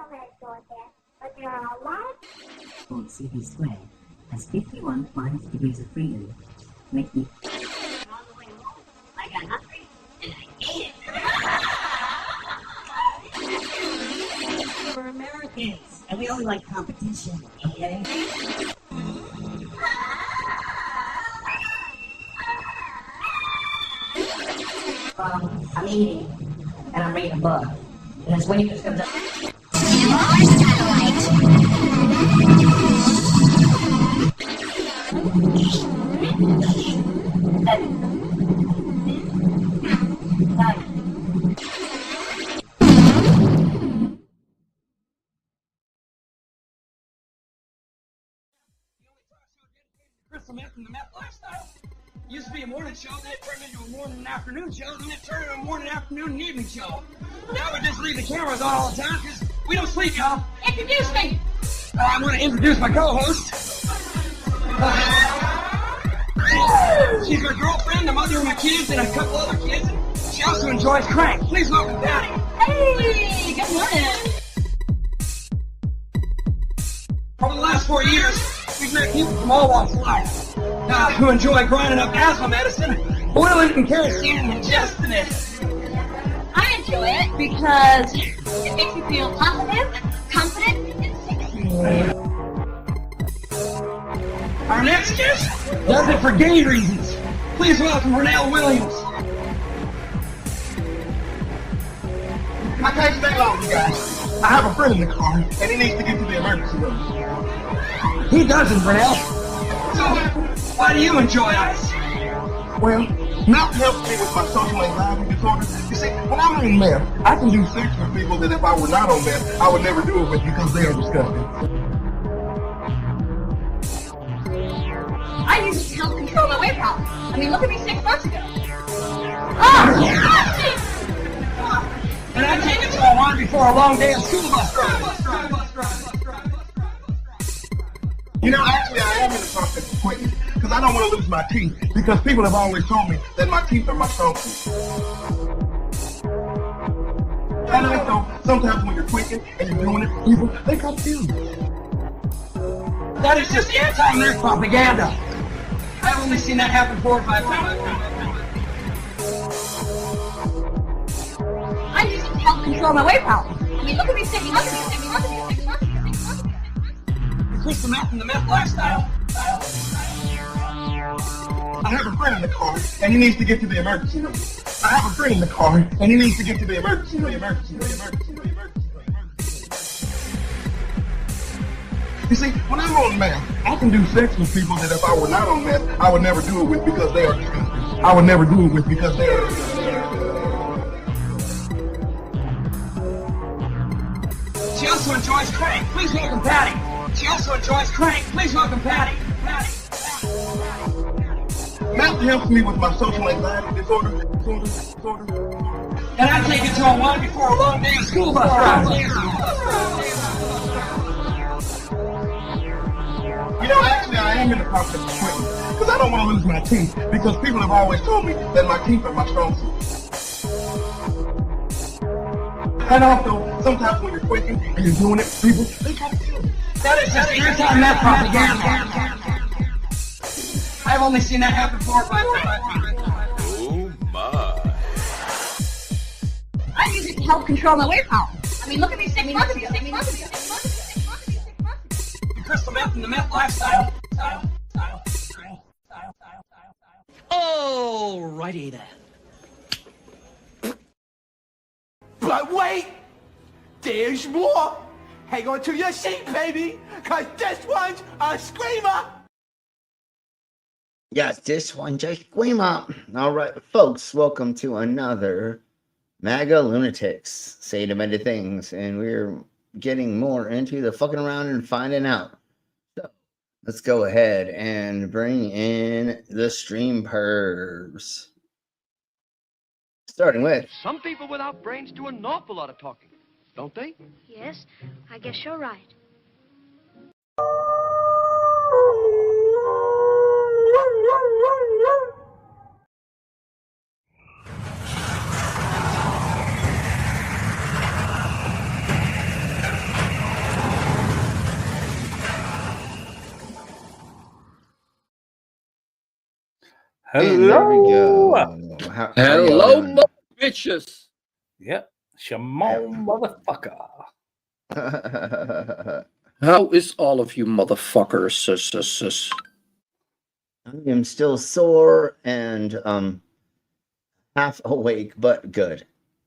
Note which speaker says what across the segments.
Speaker 1: but there are a lot of CP squared has 51 minus degrees of freedom, making I got hungry and I ate it. We're Americans and we only like competition, okay? I'm eating and I'm reading a book. And it's when you just comes up.
Speaker 2: Crystal meth and the meth lifestyle. Used to be a morning show, then it turned into a morning and afternoon show, then it turned into a morning, afternoon, and evening show. Now we just leave the cameras on all the time because we don't sleep, y'all. Introduce me! I want to introduce my co-host. She's my girlfriend, the mother of my kids, and a couple other kids. She also enjoys crank. Please welcome Patty.
Speaker 3: Hey, good morning.
Speaker 2: Over the last 4 years, we've met people from all walks of life who enjoy grinding up asthma medicine, boiling and kerosene, and ingesting it.
Speaker 3: I enjoy it because it makes me feel positive, confident, and sexy.
Speaker 2: Our next guest does it for gay reasons. Please welcome Renell Williams.
Speaker 4: I can't stay long, you guys. I have a friend in the car, and he needs to get to the emergency room.
Speaker 2: He doesn't, Renell. So, why do you enjoy ice?
Speaker 4: Well, meth helps me with my social anxiety disorder. You see, when I'm on meth, I can do sex with people that if I were not on meth, I would never do it with because they are disgusting.
Speaker 3: I use it to help control my weight problem. I mean, look at me 6 months ago.
Speaker 2: And I take it to a one before a long day of school bus drive.
Speaker 4: You know, actually, I am in the process of quitting because I don't want to lose my teeth because people have always told me that my teeth are my strong suit. And I know sometimes when you're quitting and you're doing it, people, they confuse you.
Speaker 2: That is just anti-nerd propaganda. I've only seen that happen 4 or 5 times.
Speaker 3: I use it to help control my weight problem. I mean, look at me 6 months ago.
Speaker 2: The crystal meth and the meth lifestyle.
Speaker 4: I have a friend in the car, and he needs to get to the emergency room. I have a friend in the car, and he needs to get to the emergency room. You see, when I'm on meth, I can do sex with people that if I were not on meth, I would never do it with because they are disgusting. I would never do it with because they are disgusting.
Speaker 2: She also enjoys crank. Please welcome Patty. She also enjoys crank. Please welcome Patty.
Speaker 4: Meth helps me with my social anxiety disorder.
Speaker 2: And I take it to a one before a long day of school bus drive.
Speaker 4: You know, actually, I am in the process of quitting because I don't want to lose my teeth because people have always told me that my teeth are my strong suit. And also, sometimes when you're quitting and you're doing it, people, they confuse you.
Speaker 2: That is just anti-meth propaganda. I've only seen that happen 4 or 5 times.
Speaker 5: Oh my.
Speaker 3: I use it to help control my weight problem. I mean, look at me 6 months ago.
Speaker 2: The crystal meth and the meth lifestyle.
Speaker 6: Alrighty then. But wait! There's more! Hang on to your seat, baby! Cause this one's a screamer!
Speaker 7: Yes, this one just screamer. All right, folks, welcome to another MAGA Lunatics Say Demented Things, and we're getting more into the fucking around and finding out. So let's go ahead and bring in the stream pervs. Starting with
Speaker 8: Some people without brains do an awful lot of talking, don't they?
Speaker 9: Yes, I guess you're right.
Speaker 7: And there we
Speaker 10: Hello.
Speaker 7: go. How y'all
Speaker 11: Hello,
Speaker 7: doing?
Speaker 11: bitches.
Speaker 10: Yep. Shimon, motherfucker.
Speaker 11: How is all of you motherfuckers?
Speaker 7: I am still sore and half awake, but good.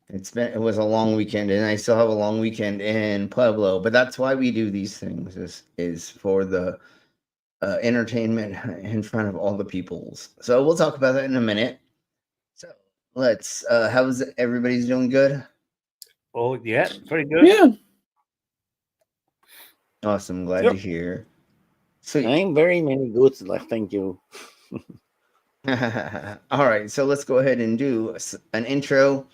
Speaker 7: It was a long weekend, and I still have a long weekend in Pueblo. But that's why we do these things is for the entertainment in front of all the peoples. So we'll talk about that in a minute. So let's. How's everybody's doing? Good.
Speaker 10: Oh yeah, very good.
Speaker 11: Yeah.
Speaker 7: Awesome. Glad to hear. Sweet.
Speaker 12: I'm very many goods left. Thank you.
Speaker 7: All right, so let's go ahead and do an intro,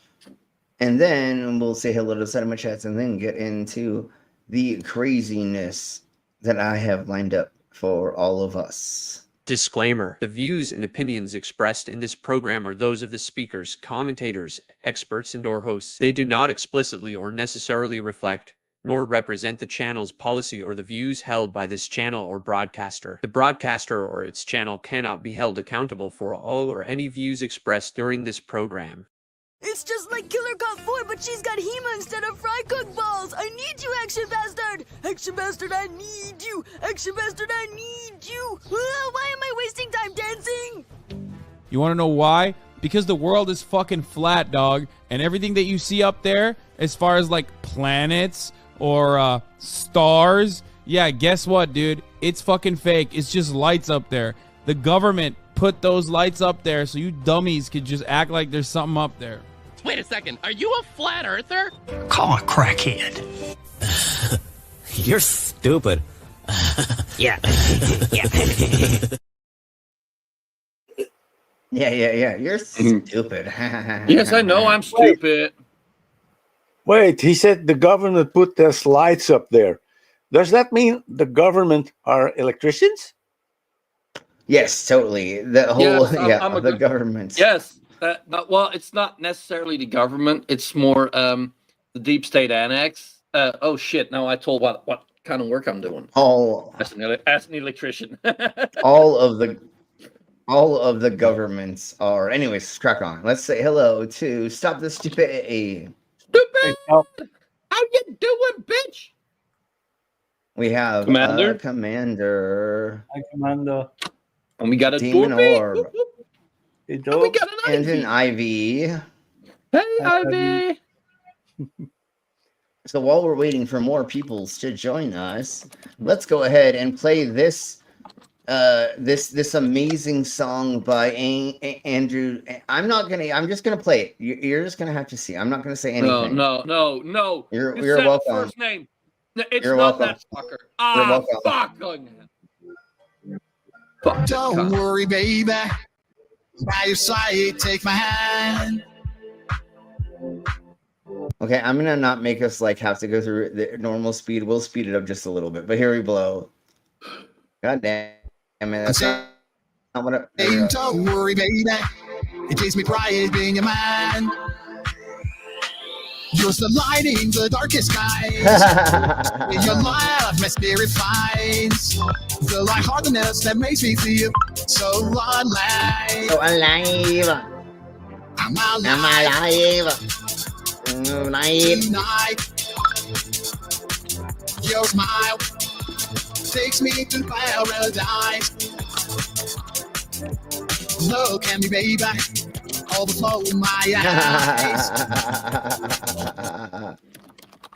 Speaker 7: and then we'll say hello to Cinema Chats, and then get into the craziness that I have lined up for all of us.
Speaker 13: Disclaimer: the views and opinions expressed in this program are those of the speakers, commentators, experts, and/or hosts. They do not explicitly or necessarily reflect nor represent the channel's policy or the views held by this channel or broadcaster. The broadcaster or its channel cannot be held accountable for all or any views expressed during this program.
Speaker 14: It's just like Killer Cop 4, but she's got Hema instead of fry cook balls. I need you, Action Bastard. Action Bastard, I need you. Action Bastard, I need you. Why am I wasting time dancing?
Speaker 15: You want to know why? Because the world is fucking flat, dog. And everything that you see up there, as far as like planets or stars, yeah, guess what, dude? It's fucking fake. It's just lights up there. The government put those lights up there so you dummies could just act like there's something up there.
Speaker 16: Wait a second, are you a flat earther?
Speaker 17: Call a crackhead. You're stupid. Yeah.
Speaker 7: Yeah. You're stupid.
Speaker 11: Yes, I know I'm stupid.
Speaker 12: Wait, he said the government put those lights up there. Does that mean the government are electricians?
Speaker 7: Yes, totally. The whole
Speaker 11: Yes,
Speaker 7: the government.
Speaker 11: Yes. Well, it's not necessarily the government. It's more the deep state annex. Oh shit! Now I told what kind of work I'm doing. As an electrician.
Speaker 7: all of the governments are. Anyways, crack on. Let's say hello to Stop the Stupidity.
Speaker 11: Stupid. How you doing, bitch?
Speaker 7: We have Commander.
Speaker 10: Hi, Commander.
Speaker 11: And we got a
Speaker 7: Demon Orb.
Speaker 10: Hey,
Speaker 11: and we got
Speaker 7: and an Ivy.
Speaker 11: Hey, Ivy.
Speaker 7: So while we're waiting for more peoples to join us, let's go ahead and play this this amazing song by Andrew. I'm just gonna play it. You're just gonna have to see. I'm not gonna say anything.
Speaker 11: No.
Speaker 7: You're welcome.
Speaker 11: First name. It's
Speaker 7: You're
Speaker 11: not
Speaker 7: welcome.
Speaker 11: that fucker.
Speaker 7: You're welcome.
Speaker 11: Fuck.
Speaker 17: Don't worry, baby. By your side, take my hand.
Speaker 7: Okay, I'm gonna not make us like have to go through the normal speed. We'll speed it up just a little bit. But here we blow. God damn it! That's not what I.
Speaker 17: Don't worry, baby. It gives me pride being a man. You're the light in the darkest skies. In your life, my spirit finds the lightheartedness that makes me feel so alive.
Speaker 7: So alive.
Speaker 17: I'm alive.
Speaker 7: Tonight.
Speaker 17: Your smile takes me to paradise. Look at me, baby. Overflow my eyes.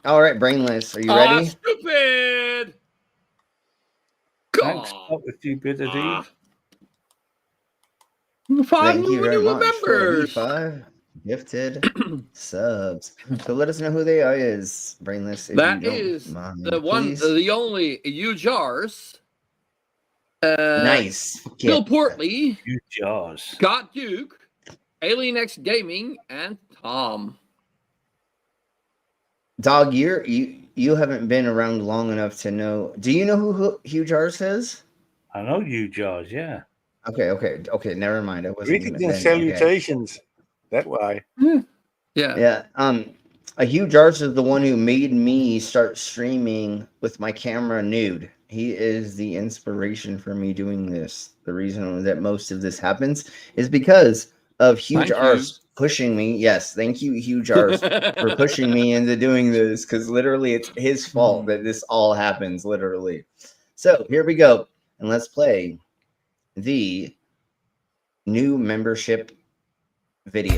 Speaker 7: All right, Brainless, are you ready?
Speaker 11: Stupid.
Speaker 10: Thanks, stop with stupidity.
Speaker 7: Thank you very much
Speaker 11: Remember.
Speaker 7: for the 5 gifted subs. So let us know who they are. Is Brainless? If
Speaker 11: That
Speaker 7: you don't
Speaker 11: is
Speaker 7: mind,
Speaker 11: the one,
Speaker 7: please.
Speaker 11: the only you jars.
Speaker 7: Nice.
Speaker 11: Bill Portley.
Speaker 10: You jars.
Speaker 11: Scott Duke. Alien X Gaming and Tom.
Speaker 7: Dog, you haven't been around long enough to know. Do you know who Hugh Jars is?
Speaker 10: I know you jars, yeah.
Speaker 7: Okay. Never mind. I wasn't.
Speaker 12: Greetings and salutations. Okay. That why.
Speaker 11: Yeah.
Speaker 7: Hugh Jars is the one who made me start streaming with my camera nude, He is the inspiration for me doing this. The reason that most of this happens is because of Huge
Speaker 11: Thank
Speaker 7: Arse pushing me. Yes, thank you, Huge Arse, for pushing me into doing this, because literally it's his fault that this all happens, literally. So here we go. And let's play the new membership video.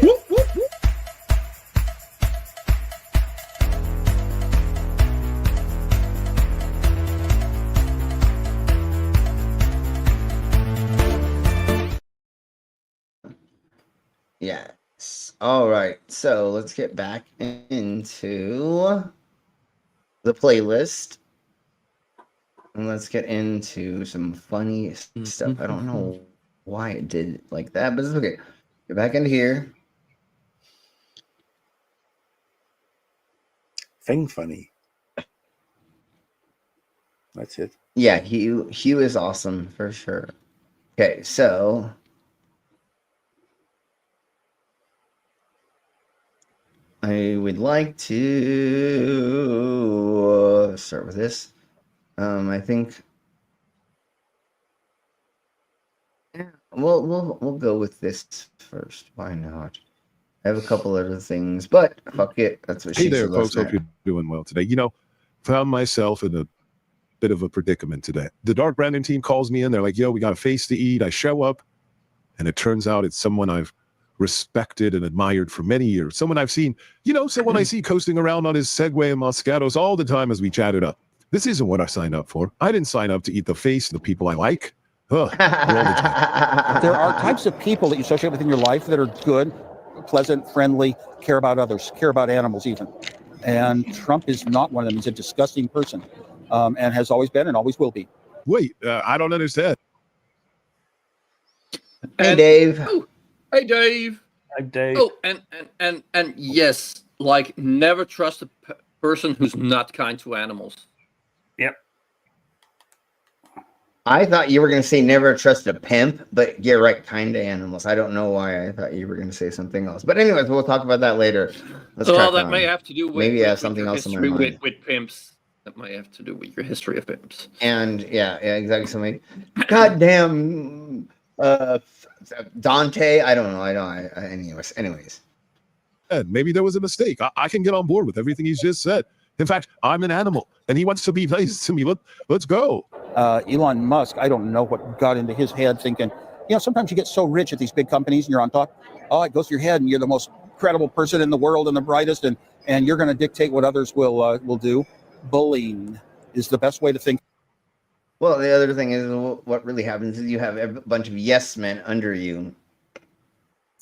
Speaker 7: Yes. All right. So let's get back into the playlist. And let's get into some funny stuff. I don't know why it did it like that, but it's okay. Get back into here.
Speaker 12: Thing funny. That's it.
Speaker 7: Yeah, Hugh is awesome for sure. Okay, so I would like to start with this. I think we'll go with this first. Why not? I have a couple other things, but fuck it. That's what
Speaker 18: Hey
Speaker 7: she
Speaker 18: there,
Speaker 7: said.
Speaker 18: folks. Hope you're doing well today. You know, found myself in a bit of a predicament today. The Dark Brandon team calls me in. They're like, yo, we got a face to eat. I show up, and it turns out it's someone I've respected and admired for many years. Someone I've seen, someone I see coasting around on his Segway and Moscatos all the time as we chatted up. This isn't what I signed up for. I didn't sign up to eat the face of the people I like. Ugh, all the time.
Speaker 19: There are types of people that you associate with in your life that are good, pleasant, friendly, care about others, care about animals even. And Trump is not one of them. He's a disgusting person, and has always been and always will be.
Speaker 18: Wait, I don't understand.
Speaker 7: Hey, Dave.
Speaker 11: Oh, hey, Dave.
Speaker 10: Hi, Dave.
Speaker 11: Oh, and yes, like never trust a person who's not kind to animals.
Speaker 10: Yep.
Speaker 7: I thought you were going to say never trust a pimp, but you're right, kind of animals. I don't know why I thought you were going to say something else. But anyways, we'll talk about that later. Let's
Speaker 11: Well, that
Speaker 7: on.
Speaker 11: may have to do with
Speaker 7: maybe I have
Speaker 11: with
Speaker 7: something
Speaker 11: your
Speaker 7: else in my
Speaker 11: history
Speaker 7: mind.
Speaker 11: with pimps. That might have to do with your history of pimps.
Speaker 7: And yeah, exactly. Something. Goddamn, Dante. I don't know. Anyways.
Speaker 18: Maybe there was a mistake. I can get on board with everything he's just said. In fact, I'm an animal, and he wants to be nice to me. Let's go.
Speaker 19: Elon Musk, I don't know what got into his head thinking, sometimes you get so rich at these big companies and you're on top. Oh, it goes through your head and you're the most credible person in the world and the brightest, and you're going to dictate what others will do. Bullying is the best way to think.
Speaker 7: Well, the other thing is what really happens is you have a bunch of yes men under you.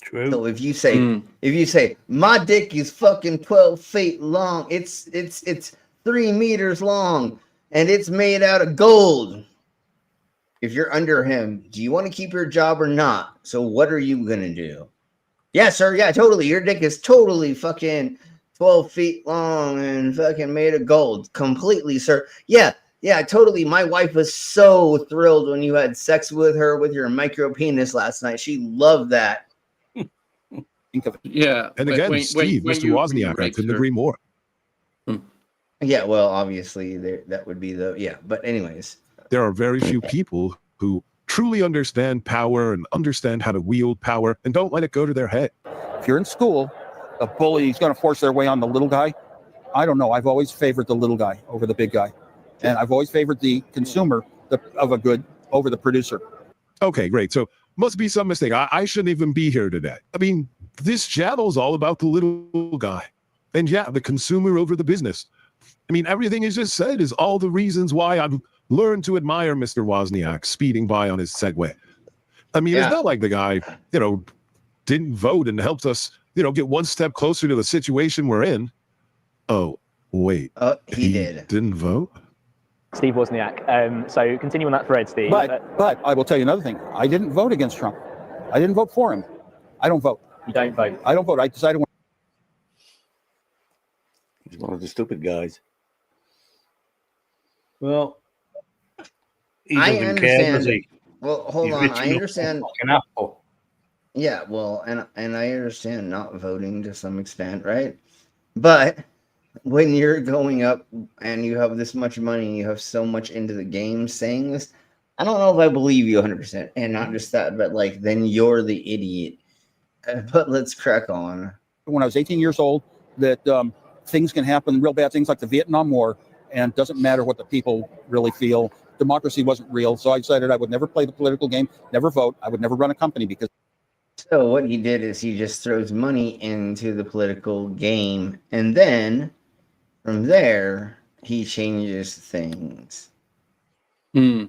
Speaker 10: True.
Speaker 7: So if you say my dick is fucking 12 feet long, it's 3 meters long, and it's made out of gold. If you're under him, do you want to keep your job or not? So what are you gonna do? Yeah, sir. Yeah, totally. Your dick is totally fucking 12 feet long and fucking made of gold. Completely, sir. Yeah, totally. My wife was so thrilled when you had sex with her with your micro penis last night. She loved that.
Speaker 11: Yeah.
Speaker 18: And again, Steve, Mr. Wozniak, I couldn't agree more.
Speaker 7: Yeah, well, obviously that would be but anyways.
Speaker 18: There are very few people who truly understand power and understand how to wield power and don't let it go to their head.
Speaker 19: If you're in school, a bully is going to force their way on the little guy. I don't know. I've always favored the little guy over the big guy. And I've always favored the consumer of a good over the producer.
Speaker 18: Okay, great. So must be some mistake. I shouldn't even be here today. I mean, this channel's all about the little guy. And yeah, the consumer over the business. I mean, everything he's just said is all the reasons why I've learned to admire Mr. Wozniak speeding by on his Segway. I mean, It's not like the guy, didn't vote and helped us, get one step closer to the situation we're in. Oh, wait.
Speaker 7: He did.
Speaker 18: Didn't vote?
Speaker 20: Steve Wozniak. So continue on that thread, Steve.
Speaker 19: But I will tell you another thing. I didn't vote against Trump. I didn't vote for him. I don't vote.
Speaker 20: You don't vote?
Speaker 19: I don't vote. I decided.
Speaker 12: He's one of the stupid guys.
Speaker 10: Well,
Speaker 7: I understand. Well, hold
Speaker 10: He's
Speaker 7: on.
Speaker 10: rich
Speaker 7: I
Speaker 10: enough
Speaker 7: understand.
Speaker 10: for an apple.
Speaker 7: Yeah, well, and I understand not voting to some extent, right? But when you're going up and you have this much money and you have so much into the game saying this, I don't know if I believe you 100%. And not just that, but like, then you're the idiot. But let's crack on.
Speaker 19: When I was 18 years old, that things can happen, real bad things like the Vietnam War, and it doesn't matter what the people really feel. Democracy wasn't real, so I decided I would never play the political game, never vote. I would never run a company because.
Speaker 7: So what he did is he just throws money into the political game, and then from there he changes things. Okay,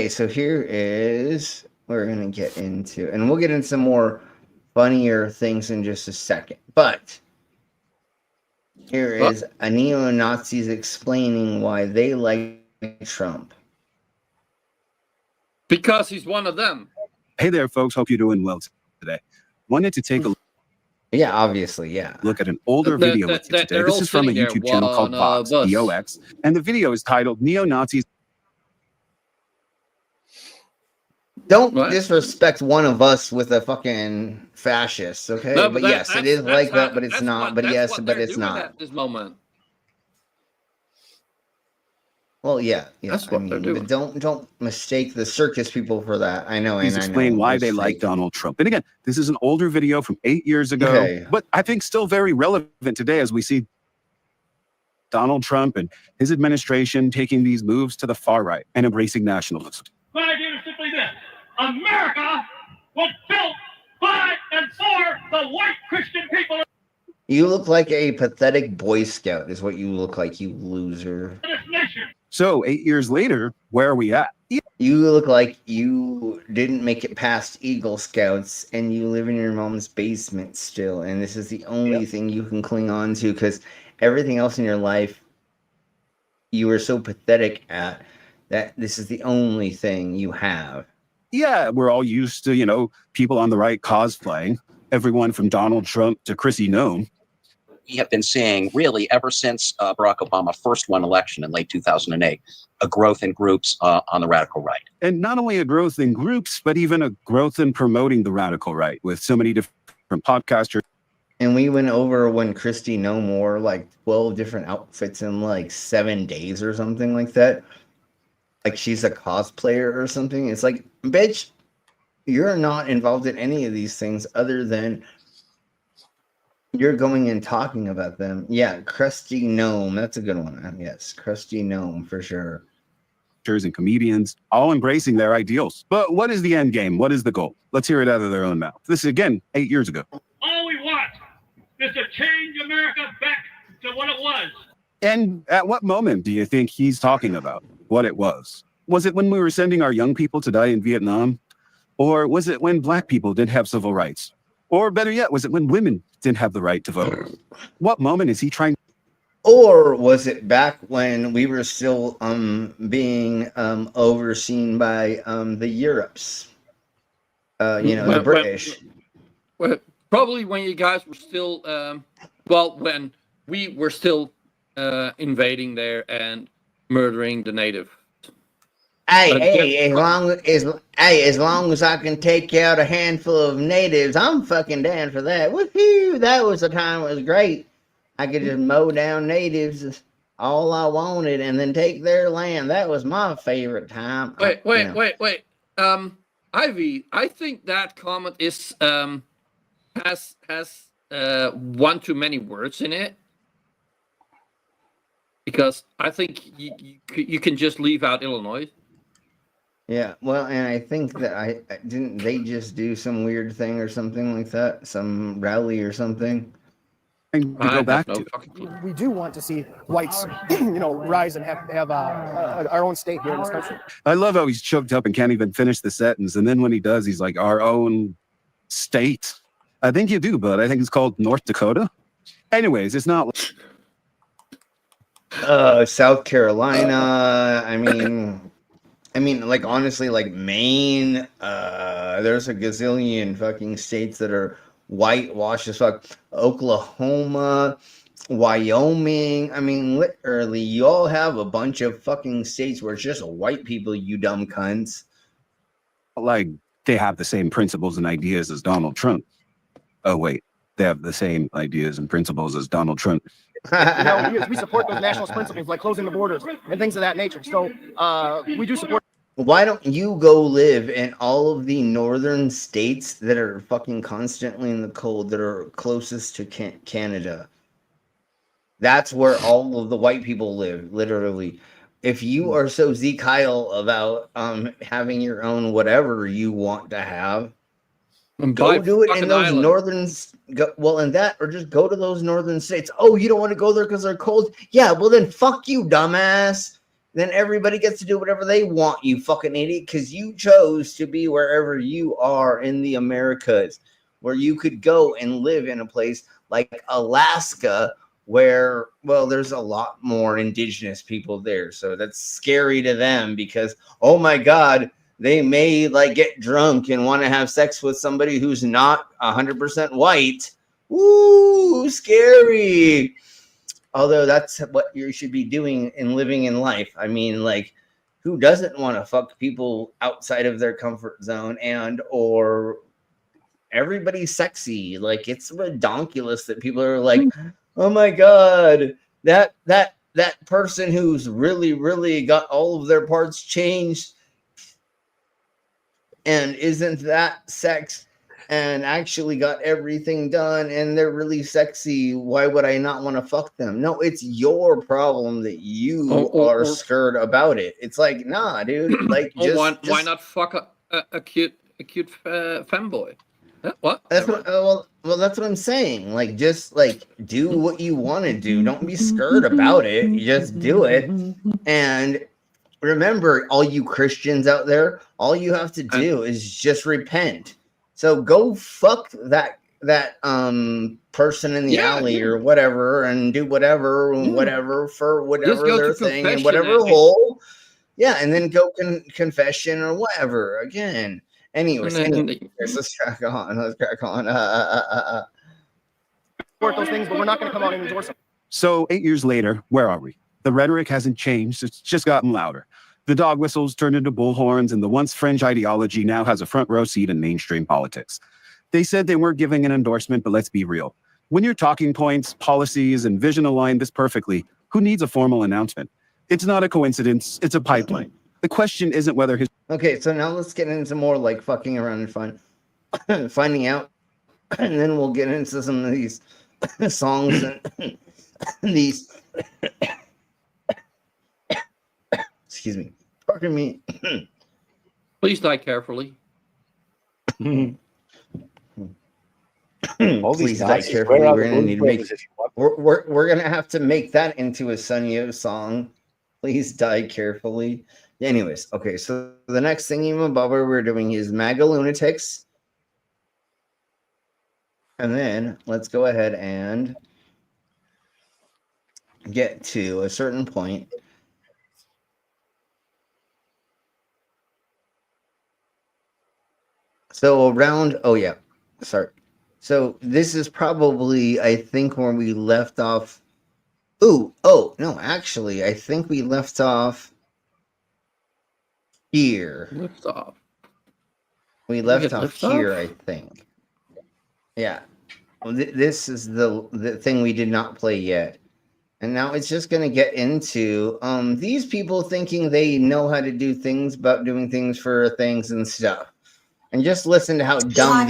Speaker 7: so here is we're gonna get into, and we'll get into some more funnier things in just a second. But here is a neo-Nazis explaining why they like Trump.
Speaker 11: Because he's one of them.
Speaker 21: Hey there, folks. Hope you're doing well today. Wanted to take a
Speaker 7: obviously,
Speaker 21: look at an older video with you today. This is from a YouTube channel called Vox, VOX, and the video is titled "Neo-Nazis."
Speaker 7: Don't disrespect one of us with a fucking fascist, okay?
Speaker 11: No,
Speaker 7: but yes, it is like that, but it's not. But yes, but it's not.
Speaker 11: At this moment.
Speaker 7: Well, yeah, that's what they're doing. But don't mistake the circus people for that. I know,
Speaker 21: Please explain why they like Donald Trump. And again, this is an older video from 8 years ago, but I think still very relevant today as we see Donald Trump and his administration taking these moves to the far right and embracing nationalism.
Speaker 2: My idea is simply this: America was built by and for the white Christian people.
Speaker 7: You look like a pathetic Boy Scout, is what you look like, you loser.
Speaker 2: This nation.
Speaker 21: So 8 years later, where are we at?
Speaker 7: You look like you didn't make it past Eagle Scouts and you live in your mom's basement still. And this is the only thing you can cling on to because everything else in your life you were so pathetic at that this is the only thing you have.
Speaker 21: Yeah, we're all used to, people on the right cosplaying. Everyone from Donald Trump to Chrissy Noem.
Speaker 22: We have been seeing really ever since Barack Obama first won election in late 2008, a growth in groups on the radical right.
Speaker 21: And not only a growth in groups, but even a growth in promoting the radical right with so many different podcasters.
Speaker 7: And we went over when Christy Noem wore like 12 different outfits in like 7 days or something like that. Like she's a cosplayer or something. It's like, bitch, you're not involved in any of these things other than you're going and talking about them. Yeah, Krusty Gnome. That's a good one. Yes, Krusty Gnome for sure.
Speaker 21: And comedians all embracing their ideals. But what is the end game? What is the goal? Let's hear it out of their own mouth. This is, again, 8 years ago.
Speaker 2: All we want is to change America back to what it was.
Speaker 21: And at what moment do you think he's talking about what it was? Was it when we were sending our young people to die in Vietnam? Or was it when black people didn't have civil rights? Or better yet, was it when women didn't have the right to vote? What moment is he trying?
Speaker 7: Or was it back when we were still being overseen by the Europes? The British.
Speaker 11: Well, probably when you guys were still, when we were still invading there and murdering the native.
Speaker 7: As long as I can take out a handful of natives, I'm fucking down for that. Woohoo! That was the time it was great. I could just mow down natives all I wanted and then take their land. That was my favorite time.
Speaker 11: Wait. Ivy, I think that comment is has one too many words in it. Because I think you can just leave out Illinois.
Speaker 7: Yeah, well, and I think that didn't they just do some weird thing or something like that? Some rally or something?
Speaker 23: We do want to see whites, rise and have our own state here in this country.
Speaker 21: I love how he's choked up and can't even finish the sentence. And then when he does, he's like, our own state. I think you do, but I think it's called North Dakota. Anyways, it's not.
Speaker 7: South Carolina. I mean, like, honestly, like Maine, there's a gazillion fucking states that are whitewashed as fuck. Oklahoma, Wyoming. I mean, literally, you all have a bunch of fucking states where it's just white people, you dumb cunts.
Speaker 21: Like, they have the same principles and ideas as Donald Trump. Oh, wait. they have the same ideas and principles as Donald Trump.
Speaker 23: We support those nationalist principles like closing the borders and things of that nature. So we do support.
Speaker 7: Why don't you go live in all of the northern states that are fucking constantly in the cold, that are closest to Canada? That's where all of the white people live, literally. If you are so Zeke Kyle about having your own whatever you want to have, go do it in those northern. Or just go to those northern states. Oh, you don't want to go there because they're cold? Yeah, well then fuck you, dumbass. Then everybody gets to do whatever they want, you fucking idiot, because you chose to be wherever you are in the Americas, where you could go and live in a place like Alaska, where, well, there's a lot more indigenous people there. So that's scary to them because, oh my God, they may like get drunk and want to have sex with somebody who's not 100% white. Ooh, scary. Although that's what you should be doing and living in life. I mean, like, who doesn't want to fuck people outside of their comfort zone? And or everybody's sexy. Like, it's redonkulous that people are like, oh my God, that person who's really got all of their parts changed and isn't that sex and actually got everything done and they're really sexy. Why would I not want to fuck them? No, it's your problem that you are scared about it. It's like, nah, dude. Like,
Speaker 11: why not fuck a cute femboy? What?
Speaker 7: That's what. Well, that's what I'm saying. Like, just like do what you want to do. Don't be scared about it. You just do it. And remember, all you Christians out there, all you have to do is just repent. So go fuck that person in the alley or whatever, and do whatever for whatever they're saying and whatever hole. Yeah, and then go confession or whatever again. Anyways, let's crack on.
Speaker 23: Support those things, but we're not going to come out and endorse them.
Speaker 21: So 8 years later, where are we? The rhetoric hasn't changed. It's just gotten louder. The dog whistles turned into bullhorns, and the once fringe ideology now has a front row seat in mainstream politics. They said they weren't giving an endorsement, but let's be real. When your talking points, policies, and vision align this perfectly, who needs a formal announcement? It's not a coincidence. It's a pipeline. The question isn't whether his...
Speaker 7: Okay, so now let's get into more like fucking around and finding out, and then we'll get into some of these songs and these... Excuse me. Pardon me.
Speaker 11: Please die carefully.
Speaker 7: Please die carefully. We're gonna need to make. We're gonna have to make that into a Sunyo song. Please die carefully. Anyways, okay. So the next thingy-mabobber we're doing is MAGA Lunatics, and then let's go ahead and get to a certain point. So around, so this is probably, I think, where we left off. No, actually, I think we left off here. We left off here, I think. Yeah. Well, this is the thing we did not play yet. And now it's just going to get into these people thinking they know how to do things about doing things for things and stuff. And just listen to how dumb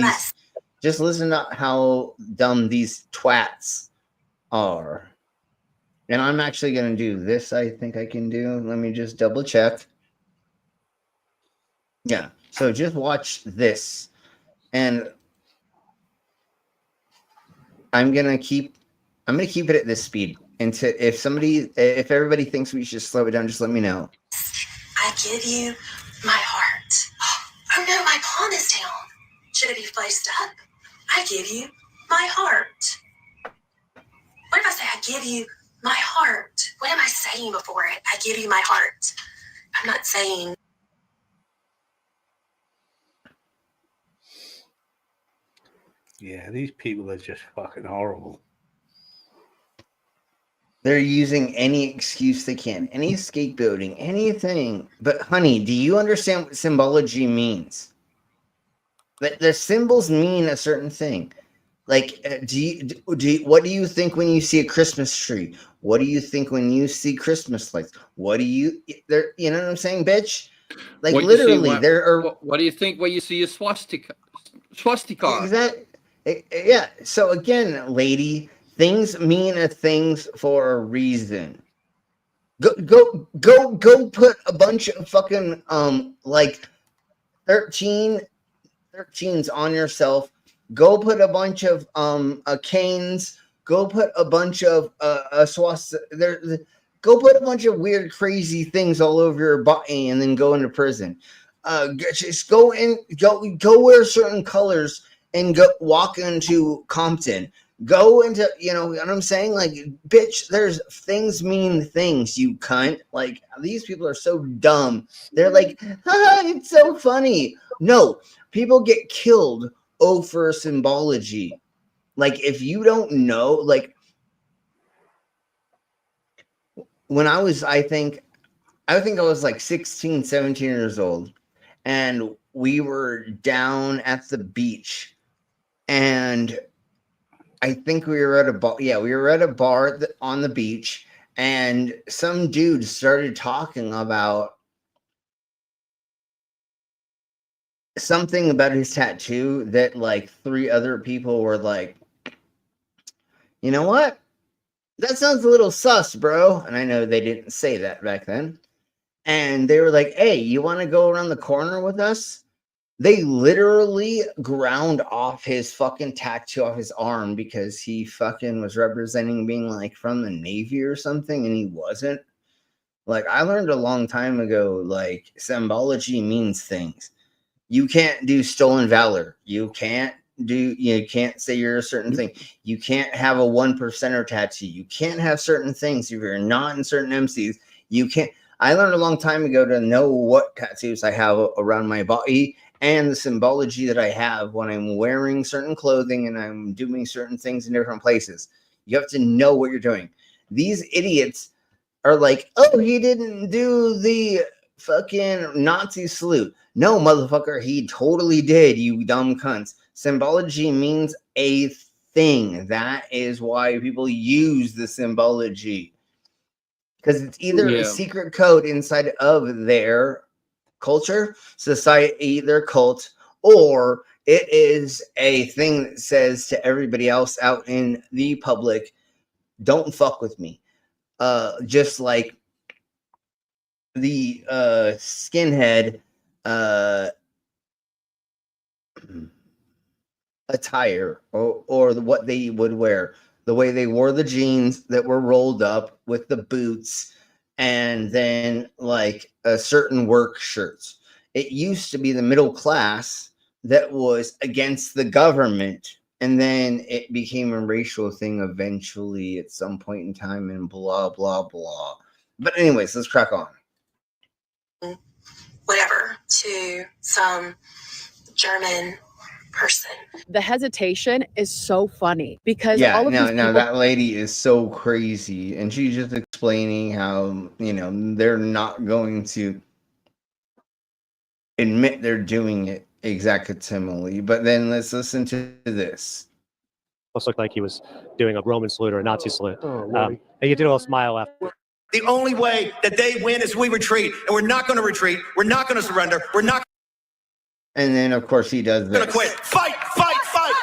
Speaker 7: these twats are. And I'm actually going to do this. I think I can do. Let me just double check. Yeah. So just watch this. And I'm going to keep it at this speed. And if everybody thinks we should slow it down, just let me know.
Speaker 1: I give you my heart. Oh no, my pawn is down. Should it be placed up? I give you my heart. What if I say I give you my heart? What am I saying before it? I give you my heart. I'm not saying.
Speaker 12: Yeah, these people are just fucking horrible.
Speaker 7: They're using any excuse they can, any scapegoating, anything. But honey, do you understand what symbology means? The symbols mean a certain thing. Like, what do you think when you see a Christmas tree? What do you think when you see Christmas lights? What do you there? You know what I'm saying, bitch? Like
Speaker 11: What you see?
Speaker 7: literally, there are.
Speaker 11: What do you think when you see a swastika? Swastika.
Speaker 7: Exactly. Yeah. So again, lady, things mean things for a reason. Go put a bunch of fucking like 13s on yourself. Go put a bunch of canes. Go put a bunch of swastika. Go put a bunch of weird, crazy things all over your body, and then go into prison. Just go wear certain colors and go walk into Compton. Go into, you know what I'm saying? Like, bitch, there's things mean things, you cunt. Like, these people are so dumb. They're like, it's so funny. No, people get killed over symbology. Like, if you don't know, like, when I was, I think I was like 16, 17 years old, and we were down at the beach, and I think we were at a bar. Yeah, we were at a bar on the beach, and some dude started talking about something about his tattoo that like 3 other people were like, you know what? That sounds a little sus, bro. And I know they didn't say that back then. And they were like, hey, you want to go around the corner with us? They literally ground off his fucking tattoo off his arm because he fucking was representing being like from the Navy or something, and he wasn't. Like, I learned a long time ago, like, symbology means things. You can't do stolen valor. You can't say you're a certain thing. You can't have a 1%er tattoo. You can't have certain things if you're not in certain MCs. You can't. I learned a long time ago to know what tattoos I have around my body and the symbology that I have when I'm wearing certain clothing and I'm doing certain things in different places. You have to know what you're doing. These idiots are like, oh, he didn't do the fucking Nazi salute. No, motherfucker, he totally did, you dumb cunts. Symbology means a thing. That is why people use the symbology. Because it's either a secret code inside of their culture, society, their cult, or it is a thing that says to everybody else out in the public, don't fuck with me. Just like the skinhead attire or what they would wear, the way they wore the jeans that were rolled up with the boots, and then like certain work shirts. It used to be the middle class that was against the government, and then it became a racial thing eventually at some point in time, and blah blah blah. But anyways, let's crack on.
Speaker 1: Whatever, to some German person.
Speaker 3: The hesitation is so funny because
Speaker 7: Yeah,
Speaker 3: all of these people,
Speaker 7: that lady is so crazy, and she's just explaining how, you know, they're not going to admit they're doing it exactly. But then let's listen to this.
Speaker 4: Almost looked like he was doing a Roman salute or a Nazi salute. And you did a little smile after.
Speaker 5: The only way that they win is we retreat, and we're not going to retreat. We're not going to surrender. We're not
Speaker 7: And then, of course, he does this.
Speaker 5: going to quit. Fight, fight, fight.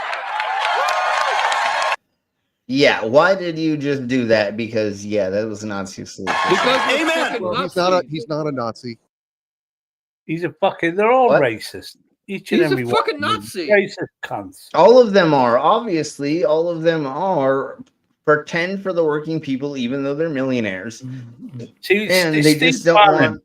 Speaker 7: Yeah, why did you just do that? Because, yeah, that was a Nazi salute.
Speaker 5: Amen.
Speaker 24: Well, he's not a Nazi.
Speaker 12: He's a fucking, they're all
Speaker 7: What?
Speaker 12: racist. Each and
Speaker 11: He's
Speaker 12: every
Speaker 11: a
Speaker 12: one
Speaker 11: fucking
Speaker 12: of them.
Speaker 11: Nazi.
Speaker 12: Racist cunts.
Speaker 7: All of them are. Obviously, all of them are. Pretend for the working people, even though they're millionaires.
Speaker 12: See,
Speaker 7: And
Speaker 12: it's
Speaker 7: they
Speaker 12: Steve
Speaker 7: just don't
Speaker 12: Bannon.
Speaker 7: want...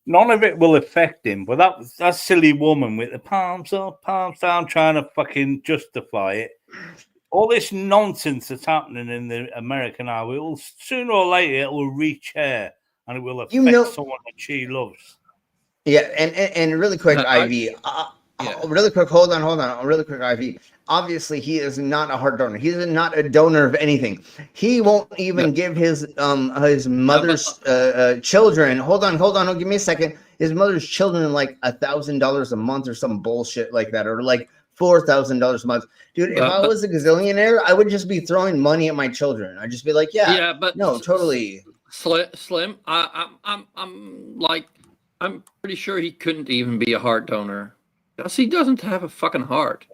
Speaker 12: None of it will affect him, but that silly woman with the palms up, palms down, trying to fucking justify it. All this nonsense that's happening in the American army, it will sooner or later it will reach her, and it will affect someone that she loves.
Speaker 7: Yeah, and really quick, Ivy. Really quick, hold on. Really quick, Ivy. Obviously, he is not a heart donor. He is not a donor of anything. He won't even give his mother's children. Hold on. Give me a second. His mother's children like $1,000 a month or some bullshit like that, or like $4,000 a month. Dude, if I was a gazillionaire, I would just be throwing money at my children. I'd just be like, yeah,
Speaker 11: but
Speaker 7: no, totally.
Speaker 11: Slim, I'm pretty sure he couldn't even be a heart donor because he doesn't have a fucking heart.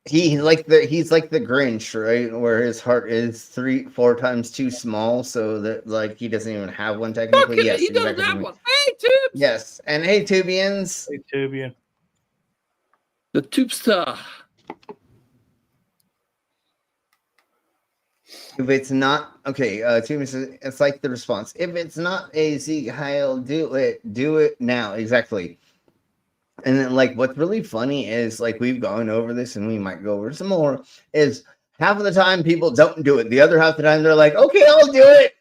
Speaker 7: He's like the Grinch, right? Where his heart is 3-4 times too small, so that like he doesn't even have one technically. Yes,
Speaker 11: he doesn't have one. Hey, Tubes.
Speaker 7: Yes, and hey, Tubians.
Speaker 12: Hey, Tubian.
Speaker 11: The Tube Star.
Speaker 7: If it's not okay, Tubian says it's like the response. If it's not a Zeke Heil, do it now. Exactly. And then, like, what's really funny is, like, we've gone over this and we might go over some more, is half of the time people don't do it. The other half of the time they're like, okay, I'll do it.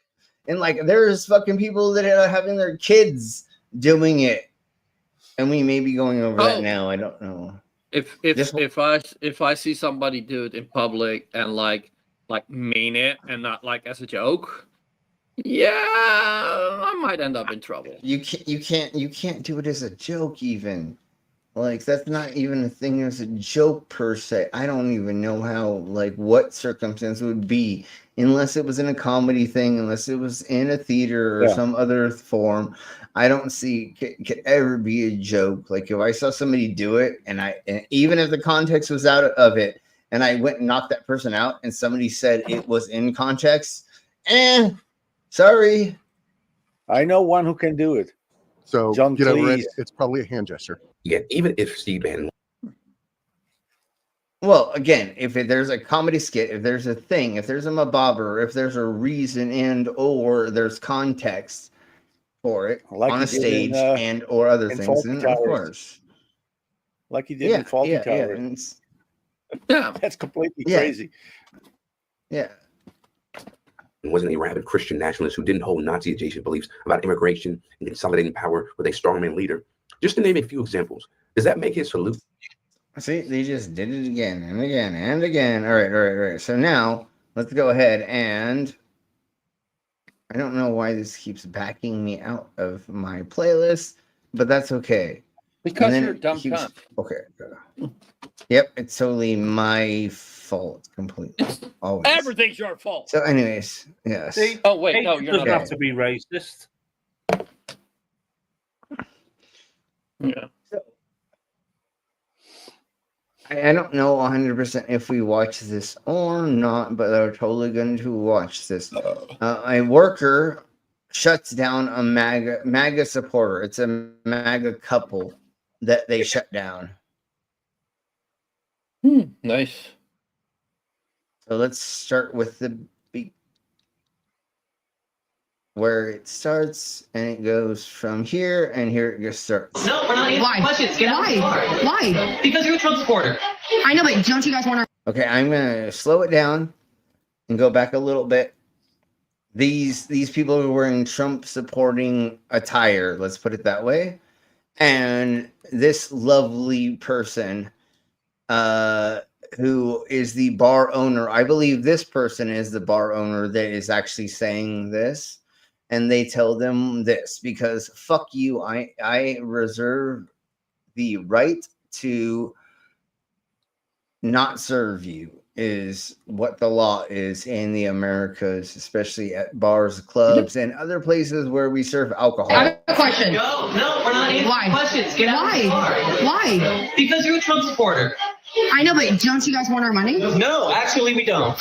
Speaker 7: And, like, there's fucking people that are having their kids doing it. And we may be going over that now. I don't know.
Speaker 11: If I see somebody do it in public and, like mean it and not, like, as a joke, yeah, I might end up in trouble.
Speaker 7: You can't do it as a joke even. Like, that's not even a thing as a joke per se. I don't even know how, like, what circumstance would be, unless it was in a comedy thing, unless it was in a theater or some other form. I don't see could ever be a joke. Like, if I saw somebody do it, and even if the context was out of it, and I went and knocked that person out, and somebody said it was in context, sorry.
Speaker 6: I know one who can do it.
Speaker 24: So
Speaker 6: John,
Speaker 24: get over it.
Speaker 6: please.
Speaker 24: It's probably a hand gesture.
Speaker 8: Yeah, even if Steve Bannon.
Speaker 7: Well, again, if there's a comedy skit, if there's a thing, if there's a mabobber, if there's a reason and or there's context for it
Speaker 6: like
Speaker 7: on a stage and or other things, then of course.
Speaker 6: Like he did in Faulty Towers.
Speaker 11: Yeah.
Speaker 6: That's completely crazy.
Speaker 7: Yeah.
Speaker 8: And wasn't a rabid Christian nationalist who didn't hold Nazi adjacent beliefs about immigration and consolidating power with a strongman leader. Just to name a few examples. Does that make his salute?
Speaker 7: See, they just did it again and again and again. All right. So now let's go ahead and I don't know why this keeps backing me out of my playlist, but that's okay.
Speaker 11: Because you're a dumb cunt.
Speaker 7: Okay. Yep, it's totally my fault completely. Always.
Speaker 11: Everything's your fault.
Speaker 7: So, anyways, yes.
Speaker 12: See,
Speaker 11: oh wait, no, you're
Speaker 12: doesn't
Speaker 11: not
Speaker 12: have to be racist.
Speaker 11: Yeah.
Speaker 7: I don't know 100% if we watch this or not, but they're totally going to watch this. A worker shuts down a MAGA supporter. It's a MAGA couple that they shut down.
Speaker 11: Nice.
Speaker 7: So let's start with the beat, where it starts, and it goes from here, and here it just starts.
Speaker 1: No, we're not answering questions. Get out of the car.
Speaker 14: Why?
Speaker 1: Because you're a Trump supporter.
Speaker 14: I know, but don't you guys want to?
Speaker 7: Okay, I'm gonna slow it down and go back a little bit. These people are wearing Trump supporting attire, let's put it that way. And this lovely person who is the bar owner, I believe this person is the bar owner that is actually saying this. And they tell them this because fuck you, I reserve the right to not serve you is what the law is in the Americas, especially at bars, clubs, and other places where we serve alcohol.
Speaker 14: I have a question.
Speaker 1: No, we're not answering questions. Get out of the car.
Speaker 14: Why?
Speaker 1: Because you're a Trump supporter.
Speaker 14: I know, but don't you guys want our money?
Speaker 1: No, actually, we don't.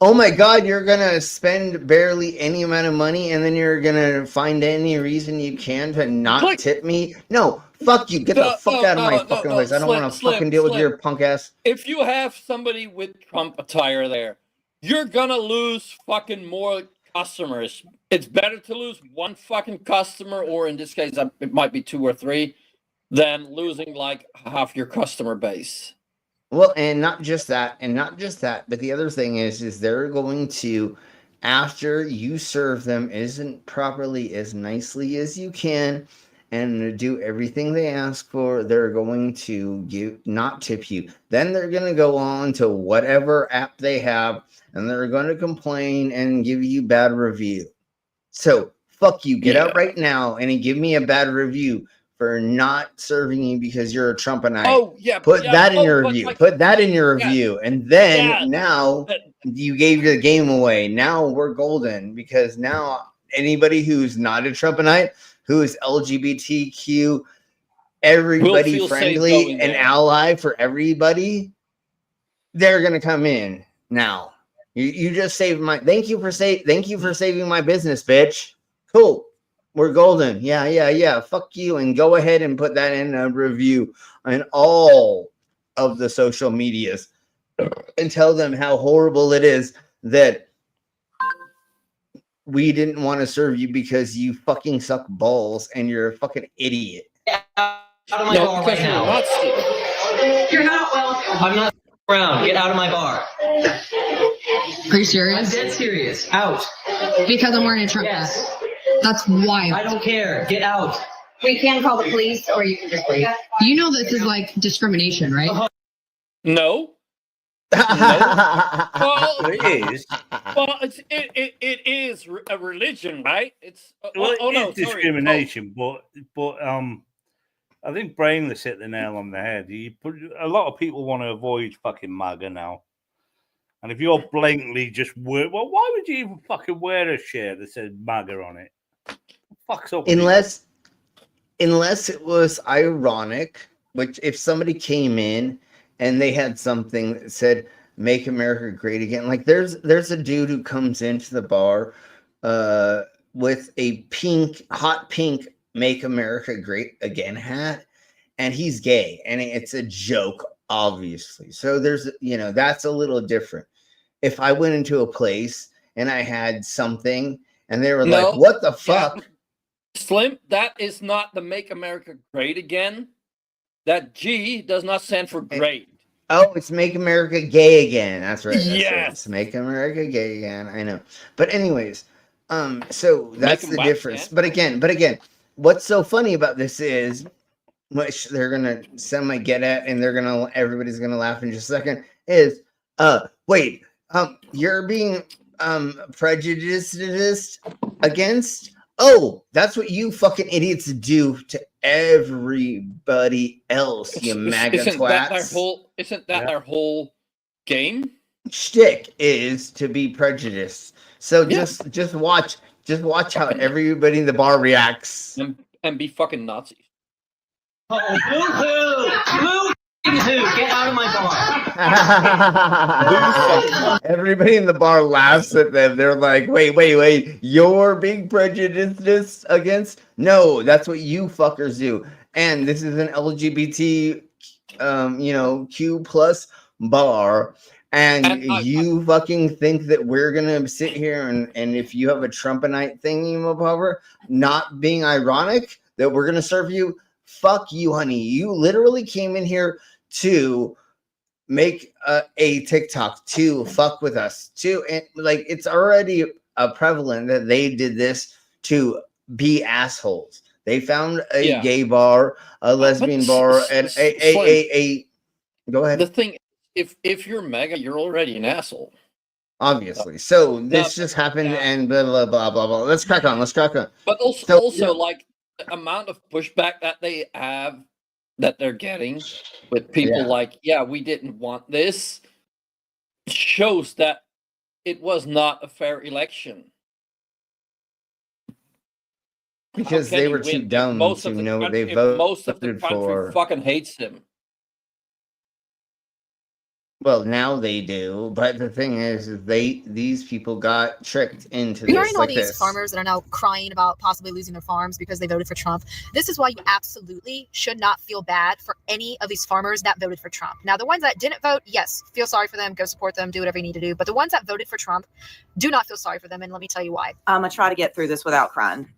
Speaker 7: Oh my God, you're gonna spend barely any amount of money and then you're gonna find any reason you can to not tip me? No, fuck you. Get the fuck out of my fucking place. I don't want to fucking deal with your punk ass.
Speaker 11: If you have somebody with Trump attire there, you're gonna lose fucking more customers. It's better to lose one fucking customer, or in this case, it might be 2 or 3, than losing like half your customer base.
Speaker 7: Well, and not just that, but the other thing is they're going to, after you serve them isn't properly as nicely as you can and do everything they ask for, they're going to not tip you. Then they're going to go on to whatever app they have and they're going to complain and give you bad review. So fuck you, get out right now and give me a bad review for not serving you because you're a Trumpinite.
Speaker 11: Oh yeah,
Speaker 7: Put that in your
Speaker 11: but
Speaker 7: review.
Speaker 11: like-
Speaker 7: Put that in your
Speaker 11: yeah,
Speaker 7: review, and then
Speaker 11: yeah,
Speaker 7: now you gave the game away. Now we're golden because now anybody who's not a Trumpinite, who is LGBTQ, everybody
Speaker 11: feel safe
Speaker 7: friendly,
Speaker 11: going
Speaker 7: an
Speaker 11: there.
Speaker 7: ally for everybody, they're gonna come in now. You just saved my. Thank you for saving my business, bitch. Cool. We're golden. Yeah. Fuck you, and go ahead and put that in a review on all of the social medias and tell them how horrible it is that we didn't want to serve you because you fucking suck balls and you're a fucking idiot.
Speaker 9: Out of my bar right now. You're not welcome. I'm not around. Get out of my bar.
Speaker 13: Are you serious?
Speaker 9: I'm dead serious. Out.
Speaker 13: Because I'm wearing a Trump
Speaker 9: Yes.
Speaker 13: vest. That's wild.
Speaker 9: I don't care. Get out.
Speaker 13: We can call the police, or you can just leave. You know this is like discrimination, right?
Speaker 11: No. Well,
Speaker 12: It is.
Speaker 11: Well, it is a religion, right? It's
Speaker 12: Well,
Speaker 11: oh no,
Speaker 12: it's discrimination, but I think Brainless hit the nail on the head. A lot of people want to avoid fucking MAGA now, and if you're blatantly just why would you even fucking wear a shirt that says MAGA on it? Fuck's up.
Speaker 7: Unless it was ironic, which if somebody came in and they had something that said "Make America Great Again," like there's a dude who comes into the bar with a hot pink "Make America Great Again" hat, and he's gay, and it's a joke, obviously. So there's that's a little different. If I went into a place and I had something and they were like, "What the fuck?"
Speaker 11: Slim, that is not the Make America Great Again. That G does not stand for great.
Speaker 7: Oh, it's Make America Gay Again. That's right.
Speaker 11: Yes.
Speaker 7: It's Make America Gay Again. I know. But anyways, so that's the difference. But again, what's so funny about this is, which they're gonna get at, and everybody's gonna laugh in just a second, is wait, you're being prejudiced against. Oh, that's what you fucking idiots do to everybody else, you MAGA twats.
Speaker 11: Isn't that their whole game?
Speaker 7: Shtick is to be prejudiced. So just watch how everybody in the bar reacts.
Speaker 11: And be fucking Nazis.
Speaker 9: Oh, boo-hoo! Get out of my bar.
Speaker 7: Everybody in the bar laughs at them. They're like, wait, you're being prejudiced against? No, that's what you fuckers do. And this is an LGBT Q plus bar. And you fucking think that we're gonna sit here and if you have a Trumpinite thingy not being ironic that we're gonna serve you? Fuck you, honey. You literally came in here to make a TikTok to fuck with us and like it's already prevalent that they did this to be assholes. They found a gay bar, a lesbian bar, and a go ahead.
Speaker 11: The thing, if you're MAGA, you're already an asshole.
Speaker 7: Obviously. So this just happened and blah blah blah blah blah. Let's crack on.
Speaker 11: But also like the amount of pushback that they have, that they're getting with people like, we didn't want this, shows that it was not a fair election.
Speaker 7: Because they were too dumb to know what they voted for.
Speaker 11: Most of the country fucking hates him.
Speaker 7: Well, now they do, but the thing is these people got tricked into
Speaker 15: You're
Speaker 7: this
Speaker 15: hearing all
Speaker 7: like
Speaker 15: these
Speaker 7: this.
Speaker 15: farmers that are now crying about possibly losing their farms because they voted for Trump. This is why you absolutely should not feel bad for any of these farmers that voted for Trump. Now, the ones that didn't vote, yes, feel sorry for them, go support them, do whatever you need to do. But the ones that voted for Trump, do not feel sorry for them, and let me tell you why.
Speaker 16: I'm going to try to get through this without crying.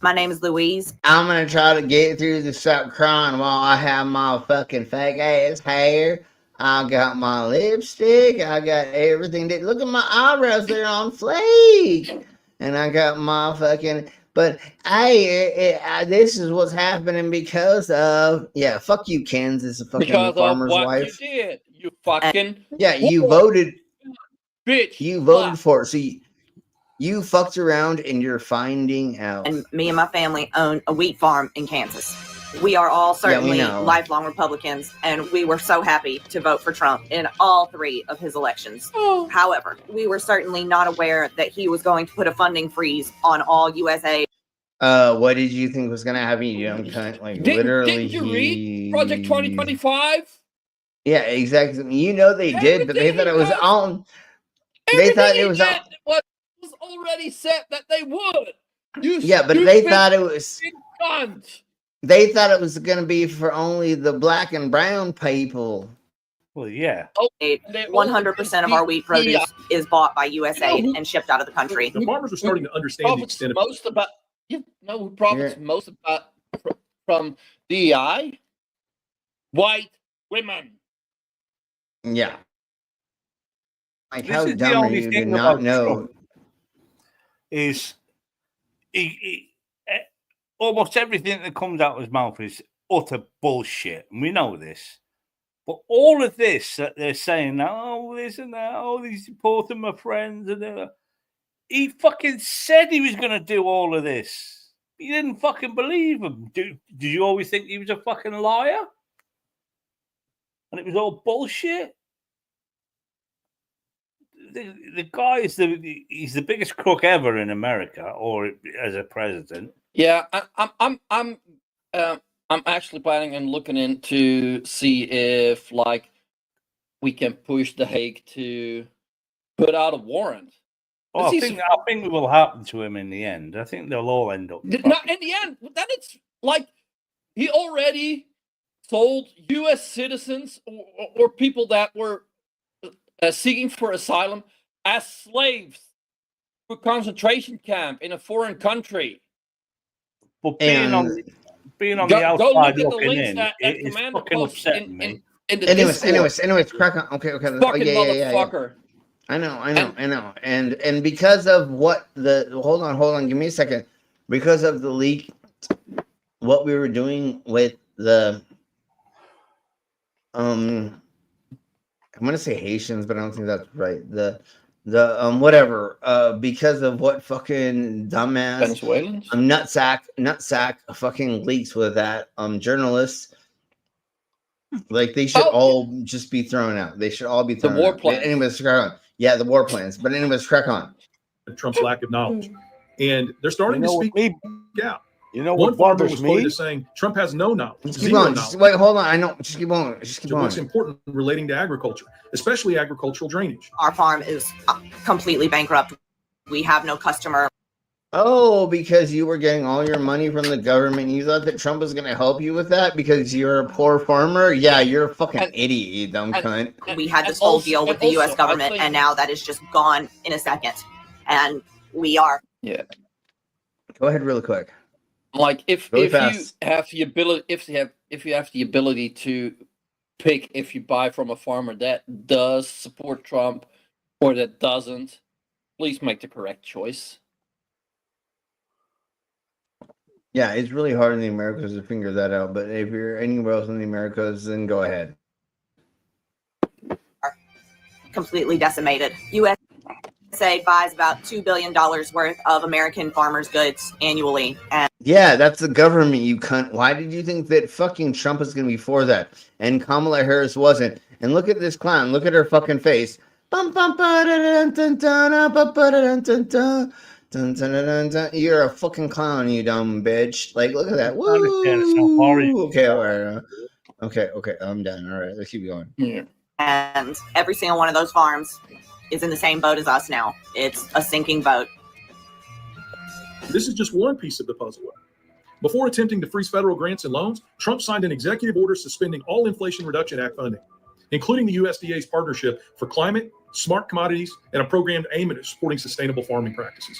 Speaker 16: My name is Louise.
Speaker 7: I'm going to try to get through this without crying while I have my fucking fake ass hair. I got my lipstick. I got everything. Look at my eyebrows. They're on flake. And I got my fucking... But, hey, this is what's happening because of... Yeah, fuck you, Kansas. A fucking
Speaker 11: Because
Speaker 7: farmer's
Speaker 11: of what
Speaker 7: wife.
Speaker 11: you did. You fucking...
Speaker 7: Yeah, you voted...
Speaker 11: Bitch.
Speaker 7: You voted for it. So you fucked around and you're finding out.
Speaker 16: And me and my family own a wheat farm in Kansas. We are all certainly
Speaker 7: know.
Speaker 16: lifelong Republicans, and we were so happy to vote for Trump in all 3 of his elections. However, we were certainly not aware that he was going to put a funding freeze on all USA.
Speaker 7: What did you think was gonna happen, you dumb cunt? Like literally,
Speaker 11: Didn't you read Project 2025?
Speaker 7: Yeah, exactly. You know they did, but they thought it was on. They thought it was on.
Speaker 11: What was already said that they would.
Speaker 7: Yeah, but they thought it was.
Speaker 11: Guns.
Speaker 7: They thought it was going to be for only the black and brown people.
Speaker 12: Well, yeah.
Speaker 16: 100% of our wheat produce is bought by USA and shipped out of the country.
Speaker 10: The farmers are starting to understand the extent of
Speaker 11: most about. You know who profits most about from DEI? White women.
Speaker 7: Yeah. Like,
Speaker 12: This
Speaker 7: how
Speaker 12: is the
Speaker 7: dumb are
Speaker 12: only
Speaker 7: you to
Speaker 12: thing
Speaker 7: not
Speaker 12: about
Speaker 7: know?
Speaker 12: Trump is almost everything that comes out of his mouth is utter bullshit, and we know this. But all of this that they're saying, oh, this and that, oh, these important my friends, and he fucking said he was going to do all of this. You didn't fucking believe him. Did you always think he was a fucking liar? And it was all bullshit? The guy is he's the biggest crook ever in America, or as a president.
Speaker 11: Yeah, I'm actually planning on looking into see if like we can push the Hague to put out a warrant.
Speaker 12: Oh, I think it will happen to him in the end. I think they'll all end up.
Speaker 11: Not in the end. Then it's like he already sold U.S. citizens or people that were seeking for asylum as slaves to a concentration camp in a foreign country.
Speaker 12: But being on the outside looking in, it's fucking upsetting me.
Speaker 7: Anyways, crack on. Okay.
Speaker 11: Fucking motherfucker.
Speaker 7: Yeah. I know. And because of what hold on, give me a second. Because of the leak, what we were doing with the I'm gonna say Haitians, but I don't think that's right. The whatever. Because of what fucking dumbass
Speaker 11: Venezuelans,
Speaker 7: nutsack fucking leaks with that journalists. Like they should all just be thrown out. They should all be thrown out. The war plans. Anyways, crack on. Yeah, the war plans. But anyways, crack on.
Speaker 10: Trump's lack of knowledge, and they're starting to speak out.
Speaker 6: You know
Speaker 10: one
Speaker 6: what
Speaker 10: farmer
Speaker 6: bothers
Speaker 10: was
Speaker 6: me?
Speaker 10: quoted as saying Trump has no knowledge.
Speaker 7: Just keep on. Wait, hold on. I know. Just keep on.
Speaker 10: What's important relating to agriculture, especially agricultural drainage.
Speaker 16: Our farm is completely bankrupt. We have no customer.
Speaker 7: Oh, because you were getting all your money from the government. You thought that Trump was going to help you with that because you're a poor farmer? Yeah, you're a fucking idiot, you dumb cunt.
Speaker 16: We had this whole deal with the U.S. government, and now that is just gone in a second. And we are.
Speaker 11: Yeah.
Speaker 7: Go ahead, really quick.
Speaker 11: Like if you have the ability, if you have the ability to pick if you buy from a farmer that does support Trump or that doesn't, please make the correct choice.
Speaker 7: Yeah, it's really hard in the Americas to figure that out. But if you're anywhere else in the Americas, then go ahead.
Speaker 16: Completely decimated. USA buys about $2 billion worth of American farmers' goods annually. And
Speaker 7: yeah, that's the government, you cunt. Why did you think that fucking Trump was going to be for that? And Kamala Harris wasn't. And look at this clown. Look at her fucking face. You're a fucking clown, you dumb bitch. Like, look at that. Woo! Okay, all right. Okay, I'm done. All right, let's keep going.
Speaker 11: Yeah.
Speaker 16: And every single one of those farms is in the same boat as us now. It's a sinking boat.
Speaker 10: This is just one piece of the puzzle. Before attempting to freeze federal grants and loans, Trump signed an executive order suspending all Inflation Reduction Act funding, including the USDA's partnership for climate, smart commodities, and a program aimed at supporting sustainable farming practices.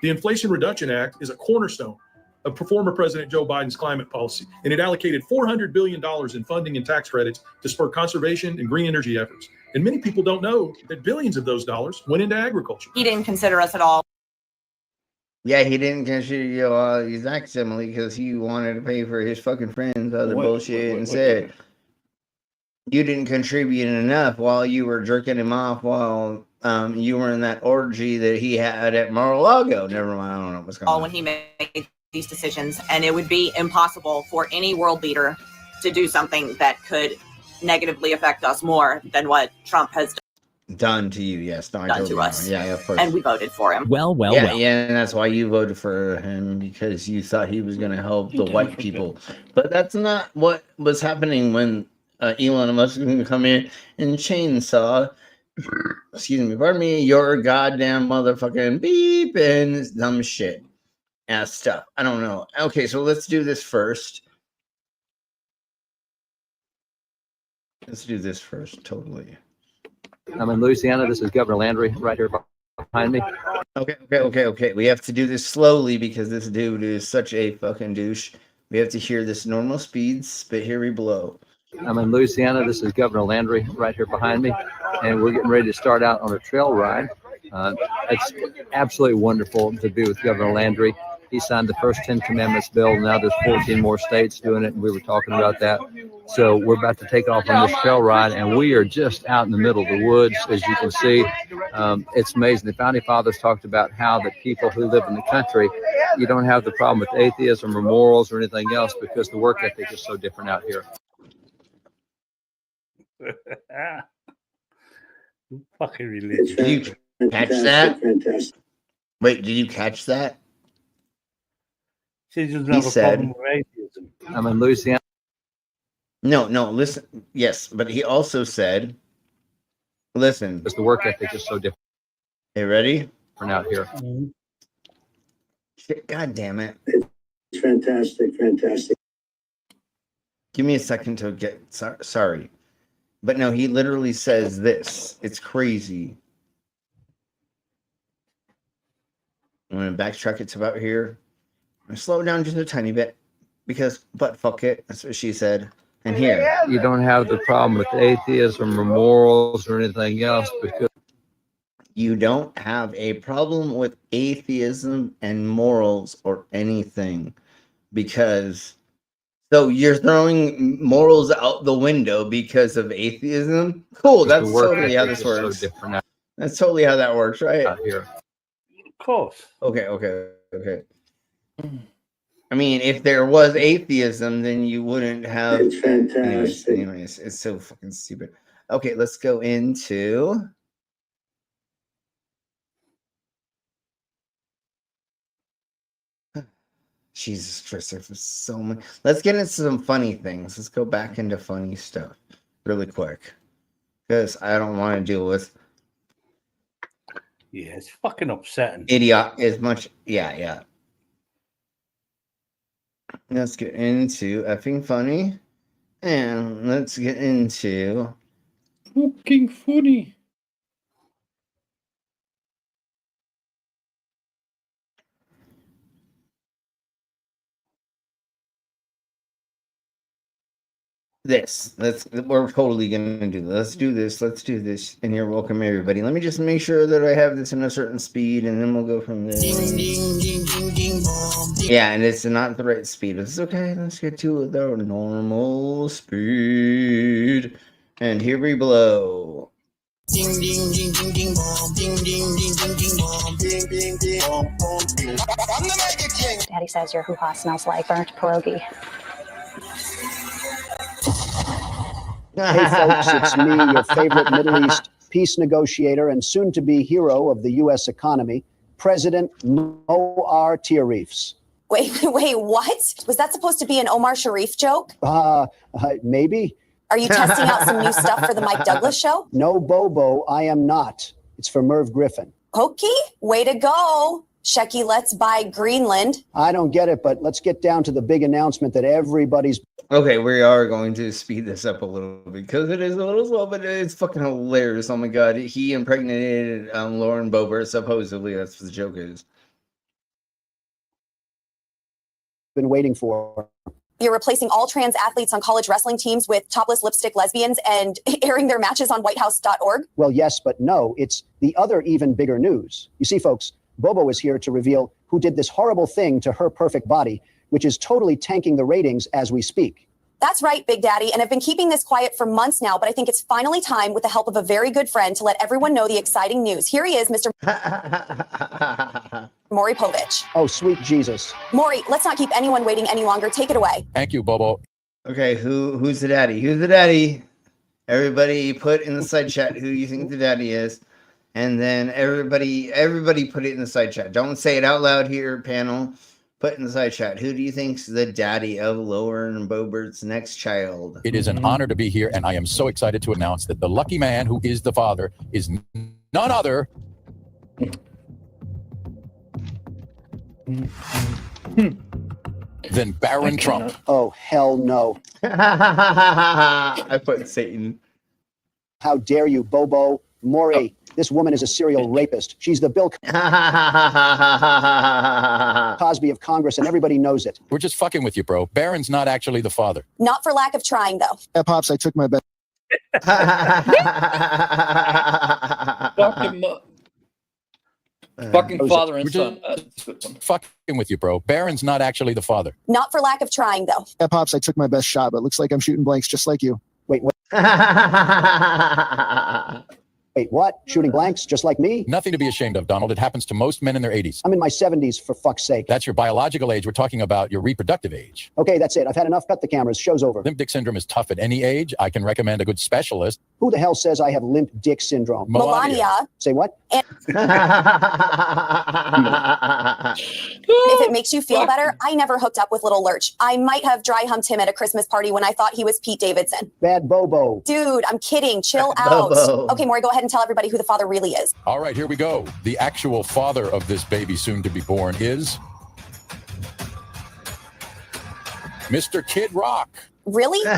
Speaker 10: The Inflation Reduction Act is a cornerstone of former President Joe Biden's climate policy, and it allocated $400 billion in funding and tax credits to spur conservation and green energy efforts. And many people don't know that billions of those dollars went into agriculture.
Speaker 16: He didn't consider us at all.
Speaker 7: Yeah, he didn't consider you exact simile because he wanted to pay for his fucking friends' other bullshit and said you didn't contribute enough while you were jerking him off while you were in that orgy that he had at Mar-a-Lago. Never mind, I don't know what's going on.
Speaker 16: When he made these decisions, and it would be impossible for any world leader to do something that could negatively affect us more than what Trump has
Speaker 7: done to you. Yes, no, I
Speaker 16: done
Speaker 7: totally
Speaker 16: to us.
Speaker 7: know. Yeah, of course.
Speaker 16: And we voted for him.
Speaker 7: Yeah, and that's why you voted for him, because you thought he was going to help the white people. But that's not what was happening when Elon Musk was going to come in and chainsaw, excuse me, pardon me, your goddamn motherfucking beep and dumb shit ass stuff. I don't know. Okay, so let's do this first. Let's do this first, totally.
Speaker 17: I'm in Louisiana. This is Governor Landry right here behind me.
Speaker 7: Okay. We have to do this slowly because this dude is such a fucking douche. We have to hear this normal speed, spit here we blow.
Speaker 17: I'm in Louisiana. This is Governor Landry right here behind me. And we're getting ready to start out on a trail ride. It's absolutely wonderful to be with Governor Landry. He signed the first 10 Commandments bill. Now there's 14 more states doing it, and we were talking about that. So we're about to take off on this trail ride, and we are just out in the middle of the woods, as you can see. It's amazing. The Founding Fathers talked about how the people who live in the country, you don't have the problem with atheism or morals or anything else because the work ethic is so different out here.
Speaker 12: Fucking religious.
Speaker 7: Did you catch that? Wait, did you catch that?
Speaker 12: He said,
Speaker 17: I'm in Louisiana.
Speaker 7: No, listen. Yes, but he also said, listen.
Speaker 17: Because the work ethic is so different.
Speaker 7: Hey, ready?
Speaker 17: From out here.
Speaker 7: Shit, God damn it.
Speaker 18: It's fantastic.
Speaker 7: Give me a second to get, sorry. But no, he literally says this. It's crazy. I'm going to backtrack it to about here. I'm going to slow it down just a tiny bit because, but fuck it. That's what she said. And here.
Speaker 17: You don't have the problem with atheism or morals or anything else because
Speaker 7: you don't have a problem with atheism and morals or anything because so you're throwing morals out the window because of atheism? Cool. That's totally how this works.
Speaker 17: So
Speaker 7: that's totally how that works, right?
Speaker 17: Out here.
Speaker 12: Of course.
Speaker 7: Okay. I mean, if there was atheism, then you wouldn't have.
Speaker 18: It's fantastic.
Speaker 7: Anyways, it's so fucking stupid. Okay, let's go into. Jesus Christ, there's so many. Let's get into some funny things. Let's go back into funny stuff really quick because I don't want to deal with.
Speaker 12: Yeah, it's fucking upsetting.
Speaker 7: Idiot as much. Yeah. Let's get into effing funny. And let's get into
Speaker 11: fucking funny.
Speaker 7: this. We're totally gonna do this. Let's do this. And you're welcome, everybody. Let me just make sure that I have this in a certain speed, and then we'll go from there. Yeah, and it's not the right speed. It's okay. Let's get to the normal speed. And here we blow.
Speaker 19: Ding ding ding ding ding bomb, ding ding ding ding ding bomb, ding ding ding bomb, bomb. I'm the MAGA king.
Speaker 20: Daddy says your hoo-ha smells like burnt pierogi.
Speaker 25: Hey folks, it's me, your favorite Middle East peace negotiator and soon-to-be hero of the U.S. economy, President Omar Sharif's.
Speaker 26: Wait, what? Was that supposed to be an Omar Sharif joke?
Speaker 25: Maybe.
Speaker 26: Are you testing out some new stuff for the Mike Douglas show?
Speaker 25: No, Bobo, I am not. It's for Merv Griffin.
Speaker 26: Okay, way to go. Shecky, let's buy Greenland.
Speaker 25: I don't get it, but let's get down to the big announcement that everybody's...
Speaker 7: Okay, we are going to speed this up a little bit because it is a little slow, but it's fucking hilarious. Oh my God, he impregnated Lauren Boebert, supposedly. That's what the joke is.
Speaker 25: Been waiting for.
Speaker 26: You're replacing all trans athletes on college wrestling teams with topless lipstick lesbians and airing their matches on whitehouse.org?
Speaker 25: Well, yes, but no. It's the other even bigger news. You see, folks, Bobo is here to reveal who did this horrible thing to her perfect body, which is totally tanking the ratings as we speak.
Speaker 26: That's right, Big Daddy, and I've been keeping this quiet for months now, but I think it's finally time, with the help of a very good friend, to let everyone know the exciting news. Here he is, Mr. Maury Povich.
Speaker 25: Oh, sweet Jesus.
Speaker 26: Maury, let's not keep anyone waiting any longer. Take it away.
Speaker 2: Thank you, Bobo.
Speaker 7: Okay, who's the daddy? Who's the daddy? Everybody put in the side chat who you think the daddy is. And then everybody put it in the side chat. Don't say it out loud here, panel. Put in the side chat. Who do you think's the daddy of Lauren Boebert's next child?
Speaker 2: It is an honor to be here, and I am so excited to announce that the lucky man who is the father is none other than Baron Trump.
Speaker 25: Oh, hell no.
Speaker 7: I put Satan.
Speaker 25: How dare you, Bobo. Maury, this woman is a serial rapist. She's the Bill Cosby of Congress, and everybody knows it.
Speaker 2: We're just fucking with you, bro. Baron's not actually the father.
Speaker 26: Not for lack of trying, though.
Speaker 24: Yeah, Pops, I took my best.
Speaker 11: Fucking father and
Speaker 2: We're
Speaker 11: son.
Speaker 2: just fucking with you, bro. Baron's not actually the father.
Speaker 26: Not for lack of trying, though.
Speaker 24: Yeah, Pops, I took my best shot, but looks like I'm shooting blanks just like you.
Speaker 25: Wait, what? Wait, what? Shooting blanks just like me?
Speaker 2: Nothing to be ashamed of, Donald. It happens to most men in their 80s.
Speaker 25: I'm in my 70s, for fuck's sake.
Speaker 2: That's your biological age. We're talking about your reproductive age.
Speaker 25: Okay, that's it. I've had enough. Cut the cameras. Show's over.
Speaker 2: Limp dick syndrome is tough at any age. I can recommend a good specialist.
Speaker 25: Who the hell says I have limp dick syndrome?
Speaker 26: Melania.
Speaker 25: Say what?
Speaker 26: If it makes you feel better, I never hooked up with Little Lurch. I might have dry humped him at a Christmas party when I thought he was Pete Davidson.
Speaker 25: Bad Bobo.
Speaker 26: Dude, I'm kidding. Chill out. Okay, Maury, go ahead and tell everybody who the father really is.
Speaker 2: All right, here we go. The actual father of this baby soon to be born is Mr. Kid Rock.
Speaker 26: Really?
Speaker 7: Okay,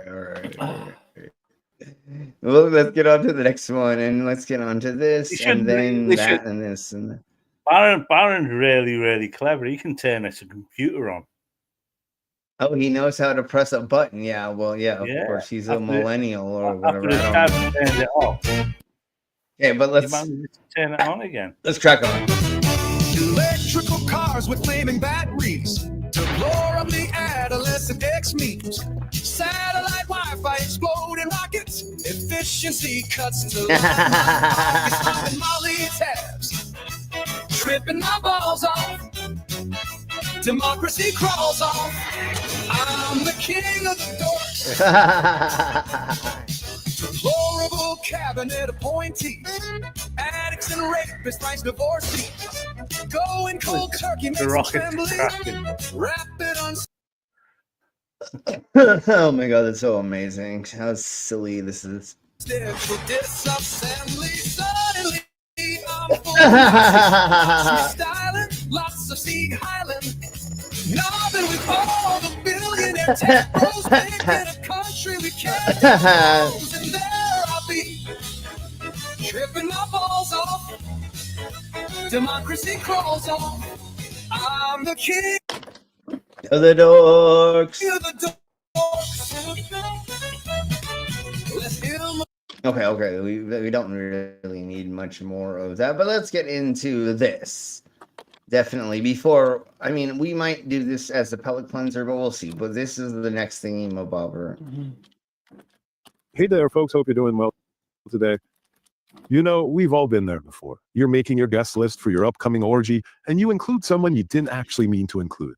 Speaker 7: all right. Well, let's get on to the next one, and let's get on to this, and then that, and this, and that.
Speaker 12: Baron's really clever. He can turn a computer on.
Speaker 7: Oh, he knows how to press a button. Yeah, well, yeah, of course. He's a millennial or whatever.
Speaker 12: Turned it off.
Speaker 7: Okay, but let's
Speaker 12: turn it on again.
Speaker 7: Let's crack on.
Speaker 3: Electrical cars with flaming batteries to blow up the adolescent X-memes. Satellite Wi-Fi exploding rockets. Efficiency cuts to and Molly tabs. Tripping my balls off. Democracy crawls off. I'm the king of the dorks. Deplorable cabinet appointees. Addicts and rapists, vice divorcees. Going cold turkey makes a trembling. Rapid on.
Speaker 7: Oh my god, that's so amazing. How silly this is.
Speaker 3: Disassembly suddenly. I'm styling, lots of Sieg Highland. Nothing with all the billionaire tech bros making a country we can't lose. And there I'll be, tripping my balls off. Democracy crawls off. I'm the king
Speaker 7: of the dorks. Okay. We don't really need much more of that, but let's get into this. Definitely. Before, I mean, we might do this as a pellet cleanser, but we'll see. But this is the next thingy bobber.
Speaker 4: Hey there, folks. Hope you're doing well today. You know, we've all been there before. You're making your guest list for your upcoming orgy, and you include someone you didn't actually mean to include.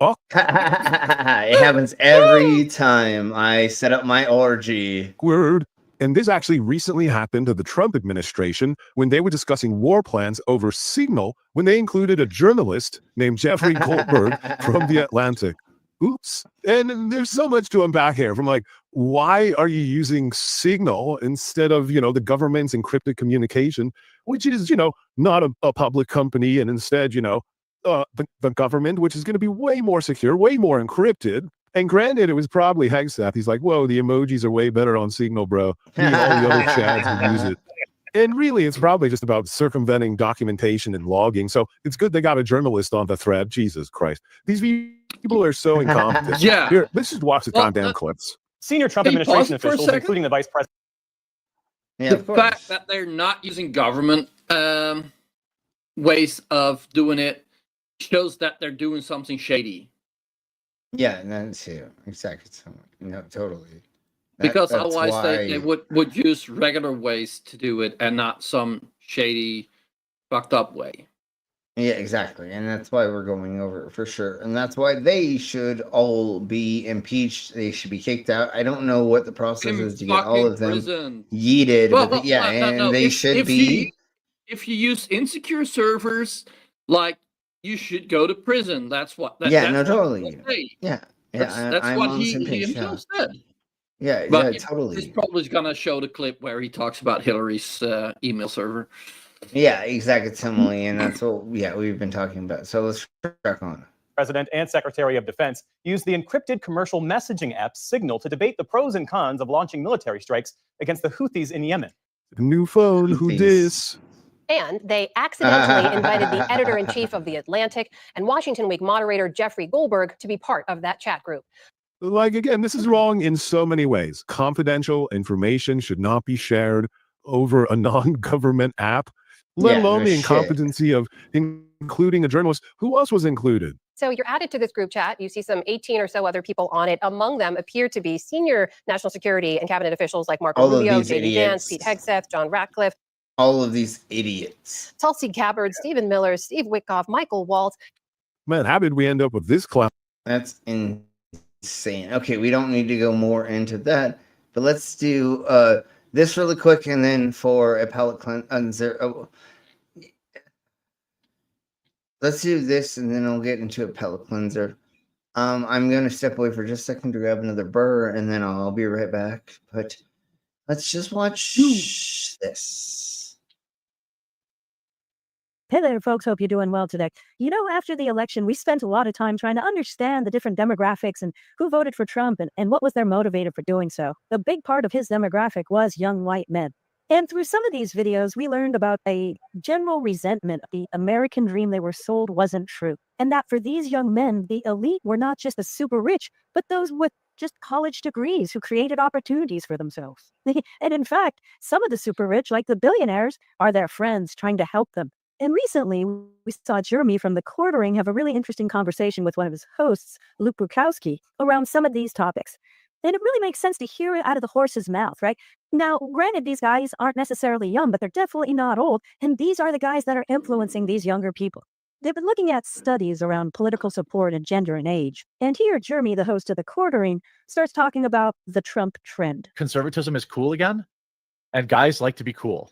Speaker 4: Oh,
Speaker 7: it happens every time I set up my orgy.
Speaker 4: Word. And this actually recently happened to the Trump administration when they were discussing war plans over Signal when they included a journalist named Jeffrey Goldberg from The Atlantic. Oops. And there's so much to unpack here from like, why are you using Signal instead of, the government's encrypted communication, which is, not a public company, and instead, the government, which is going to be way more secure, way more encrypted. And granted, it was probably Hagstaff. He's like, whoa, the emojis are way better on Signal, bro. All the other chads will use it. And really, it's probably just about circumventing documentation and logging. So it's good they got a journalist on the thread. Jesus Christ. These people are so incompetent.
Speaker 11: Yeah.
Speaker 4: Here, let's just watch the goddamn clips.
Speaker 21: Senior Trump administration officials, including the vice president.
Speaker 11: The fact that they're not using government ways of doing it shows that they're doing something shady.
Speaker 7: Yeah, and that too. Exactly. No, totally.
Speaker 11: Because
Speaker 7: That's
Speaker 11: otherwise
Speaker 7: why...
Speaker 11: they would use regular ways to do it and not some shady, fucked up way.
Speaker 7: Yeah, exactly. And that's why we're going over it for sure. And that's why they should all be impeached. They should be kicked out. I don't know what the process is to get all of them yeeted.
Speaker 11: Well,
Speaker 7: but
Speaker 11: no.
Speaker 7: They should be.
Speaker 11: If you use insecure servers, like, you should go to prison. That's what.
Speaker 7: Totally.
Speaker 11: That's what he himself said.
Speaker 7: Yeah,
Speaker 11: but
Speaker 7: totally.
Speaker 11: He's probably going to show the clip where he talks about Hillary's email server.
Speaker 7: Yeah, exactly, similarly, and that's what we've been talking about. So let's track on.
Speaker 21: President and Secretary of Defense used the encrypted commercial messaging app Signal to debate the pros and cons of launching military strikes against the Houthis in Yemen.
Speaker 4: New phone, who dis?
Speaker 1: And they accidentally invited the editor-in-chief of The Atlantic and Washington Week moderator Jeffrey Goldberg to be part of that chat group.
Speaker 4: Like, again, this is wrong in so many ways. Confidential information should not be shared over a non-government app, let alone the incompetency of including a journalist. Who else was included?
Speaker 1: So you're added to this group chat. You see some 18 or so other people on it. Among them appear to be senior national security and cabinet officials like Marco Rubio, J.D. Vance, Pete Hegseth, John Ratcliffe.
Speaker 7: All of these idiots.
Speaker 1: Tulsi Gabbard, Stephen Miller, Steve Witkoff, Michael Waltz.
Speaker 4: Man, how did we end up with this clown?
Speaker 7: That's insane. Okay, we don't need to go more into that, but let's do this really quick, and then for a palate cleanser. Let's do this, and then I'll get into a palate cleanser. I'm going to step away for just a second to grab another burr, and then I'll be right back. But let's just watch this.
Speaker 5: Hey there, folks. Hope you're doing well today. You know, after the election, we spent a lot of time trying to understand the different demographics and who voted for Trump and what was their motivator for doing so. The big part of his demographic was young white men. And through some of these videos, we learned about a general resentment. The American dream they were sold wasn't true. And that for these young men, the elite were not just the super rich, but those with just college degrees who created opportunities for themselves. And in fact, some of the super rich, like the billionaires, are their friends trying to help them. And recently, we saw Jeremy from The Quartering have a really interesting conversation with one of his hosts, Luke Bukowski, around some of these topics. And it really makes sense to hear it out of the horse's mouth, right? Now, granted, these guys aren't necessarily young, but they're definitely not old. And these are the guys that are influencing these younger people. They've been looking at studies around political support and gender and age. And here, Jeremy, the host of The Quartering, starts talking about the Trump trend.
Speaker 8: Conservatism is cool again, and guys like to be cool.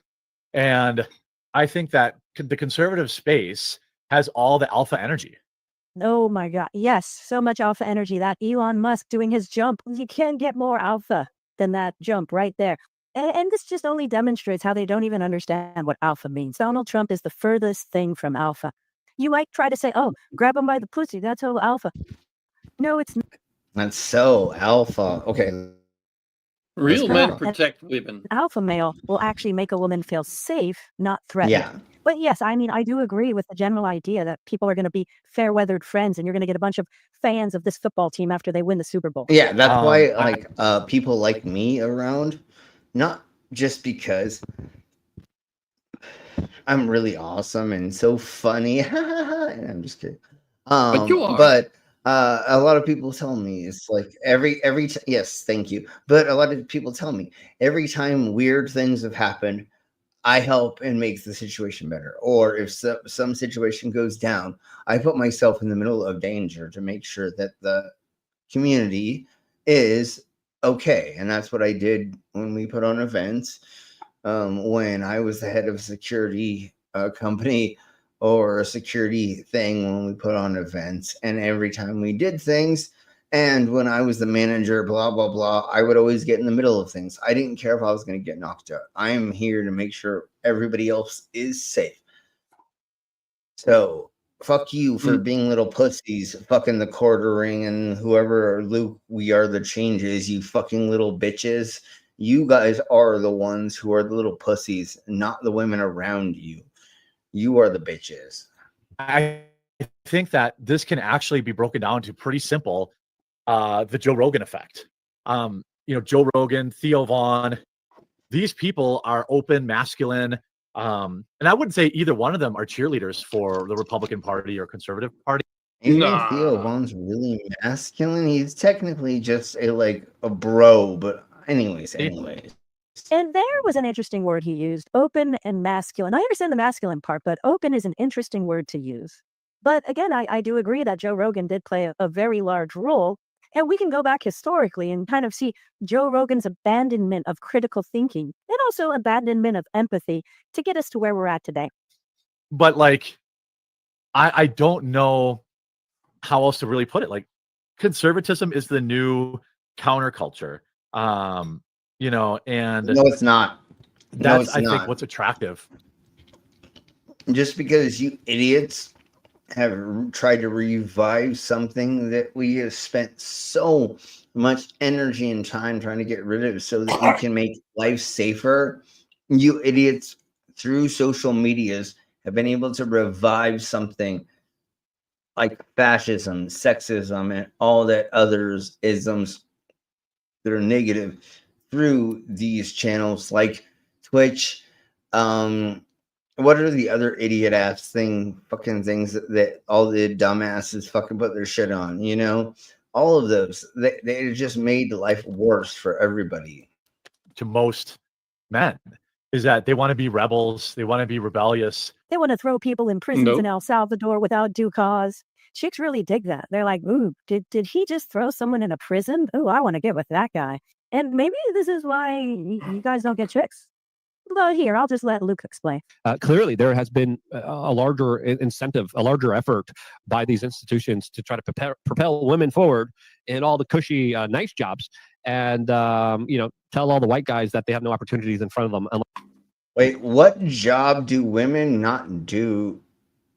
Speaker 8: And I think that the conservative space has all the alpha energy.
Speaker 5: Oh my God. Yes, so much alpha energy. That Elon Musk doing his jump. You can't get more alpha than that jump right there. And this just only demonstrates how they don't even understand what alpha means. Donald Trump is the furthest thing from alpha. You might try to say, oh, grab him by the pussy. That's so alpha. No, it's not.
Speaker 7: That's so alpha. Okay.
Speaker 11: Real men protect women.
Speaker 5: Alpha male will actually make a woman feel safe, not threatened.
Speaker 7: Yeah.
Speaker 5: But yes, I mean, I do agree with the general idea that people are going to be fair-weathered friends, and you're going to get a bunch of fans of this football team after they win the Super Bowl.
Speaker 7: Yeah, that's why people like me around, not just because I'm really awesome and so funny. I'm just kidding.
Speaker 11: But you are.
Speaker 7: But a lot of people tell me it's like every yes, thank you. But a lot of people tell me every time weird things have happened, I help and make the situation better. Or if some situation goes down, I put myself in the middle of danger to make sure that the community is okay. And that's what I did when we put on events. When I was the head of a security company or a security thing, when we put on events, and every time we did things, and when I was the manager, blah, blah, blah, I would always get in the middle of things. I didn't care if I was going to get knocked out. I am here to make sure everybody else is safe. So fuck you for being little pussies, fucking The Quartering and whoever, Luke, we are the changes, you fucking little bitches. You guys are the ones who are the little pussies, not the women around you. You are the bitches.
Speaker 8: I think that this can actually be broken down to pretty simple. The Joe Rogan effect. Joe Rogan, Theo Vaughn, these people are open, masculine. And I wouldn't say either one of them are cheerleaders for the Republican Party or Conservative Party.
Speaker 7: You think
Speaker 11: Nah.
Speaker 7: Theo Vaughn's really masculine? He's technically just a bro, but anyways.
Speaker 5: And there was an interesting word he used, open and masculine. I understand the masculine part, but open is an interesting word to use. But again, I do agree that Joe Rogan did play a very large role. And we can go back historically and kind of see Joe Rogan's abandonment of critical thinking and also abandonment of empathy to get us to where we're at today.
Speaker 8: But like, I don't know how else to really put it. Like, conservatism is the new counterculture. You know, and
Speaker 7: No, it's not.
Speaker 8: That's
Speaker 7: it's
Speaker 8: I
Speaker 7: not.
Speaker 8: think what's attractive.
Speaker 7: Just because you idiots have tried to revive something that we have spent so much energy and time trying to get rid of so that we can make life safer, you idiots through social medias have been able to revive something like fascism, sexism, and all that others isms that are negative through these channels like Twitch. What are the other idiot ass fucking things that all the dumbasses fucking put their shit on? You know, all of those they just made life worse for everybody.
Speaker 8: To most men, is that they want to be rebels, they want to be rebellious.
Speaker 5: They want to throw people in prisons in El Salvador without due cause. Chicks really dig that. They're like, ooh, did he just throw someone in a prison? Ooh, I want to get with that guy. And maybe this is why you guys don't get chicks. But here, I'll just let Luke explain.
Speaker 9: Clearly, there has been a larger incentive, a larger effort by these institutions to try to propel women forward in all the cushy, nice jobs, and tell all the white guys that they have no opportunities in front of them.
Speaker 7: Wait, what job do women not do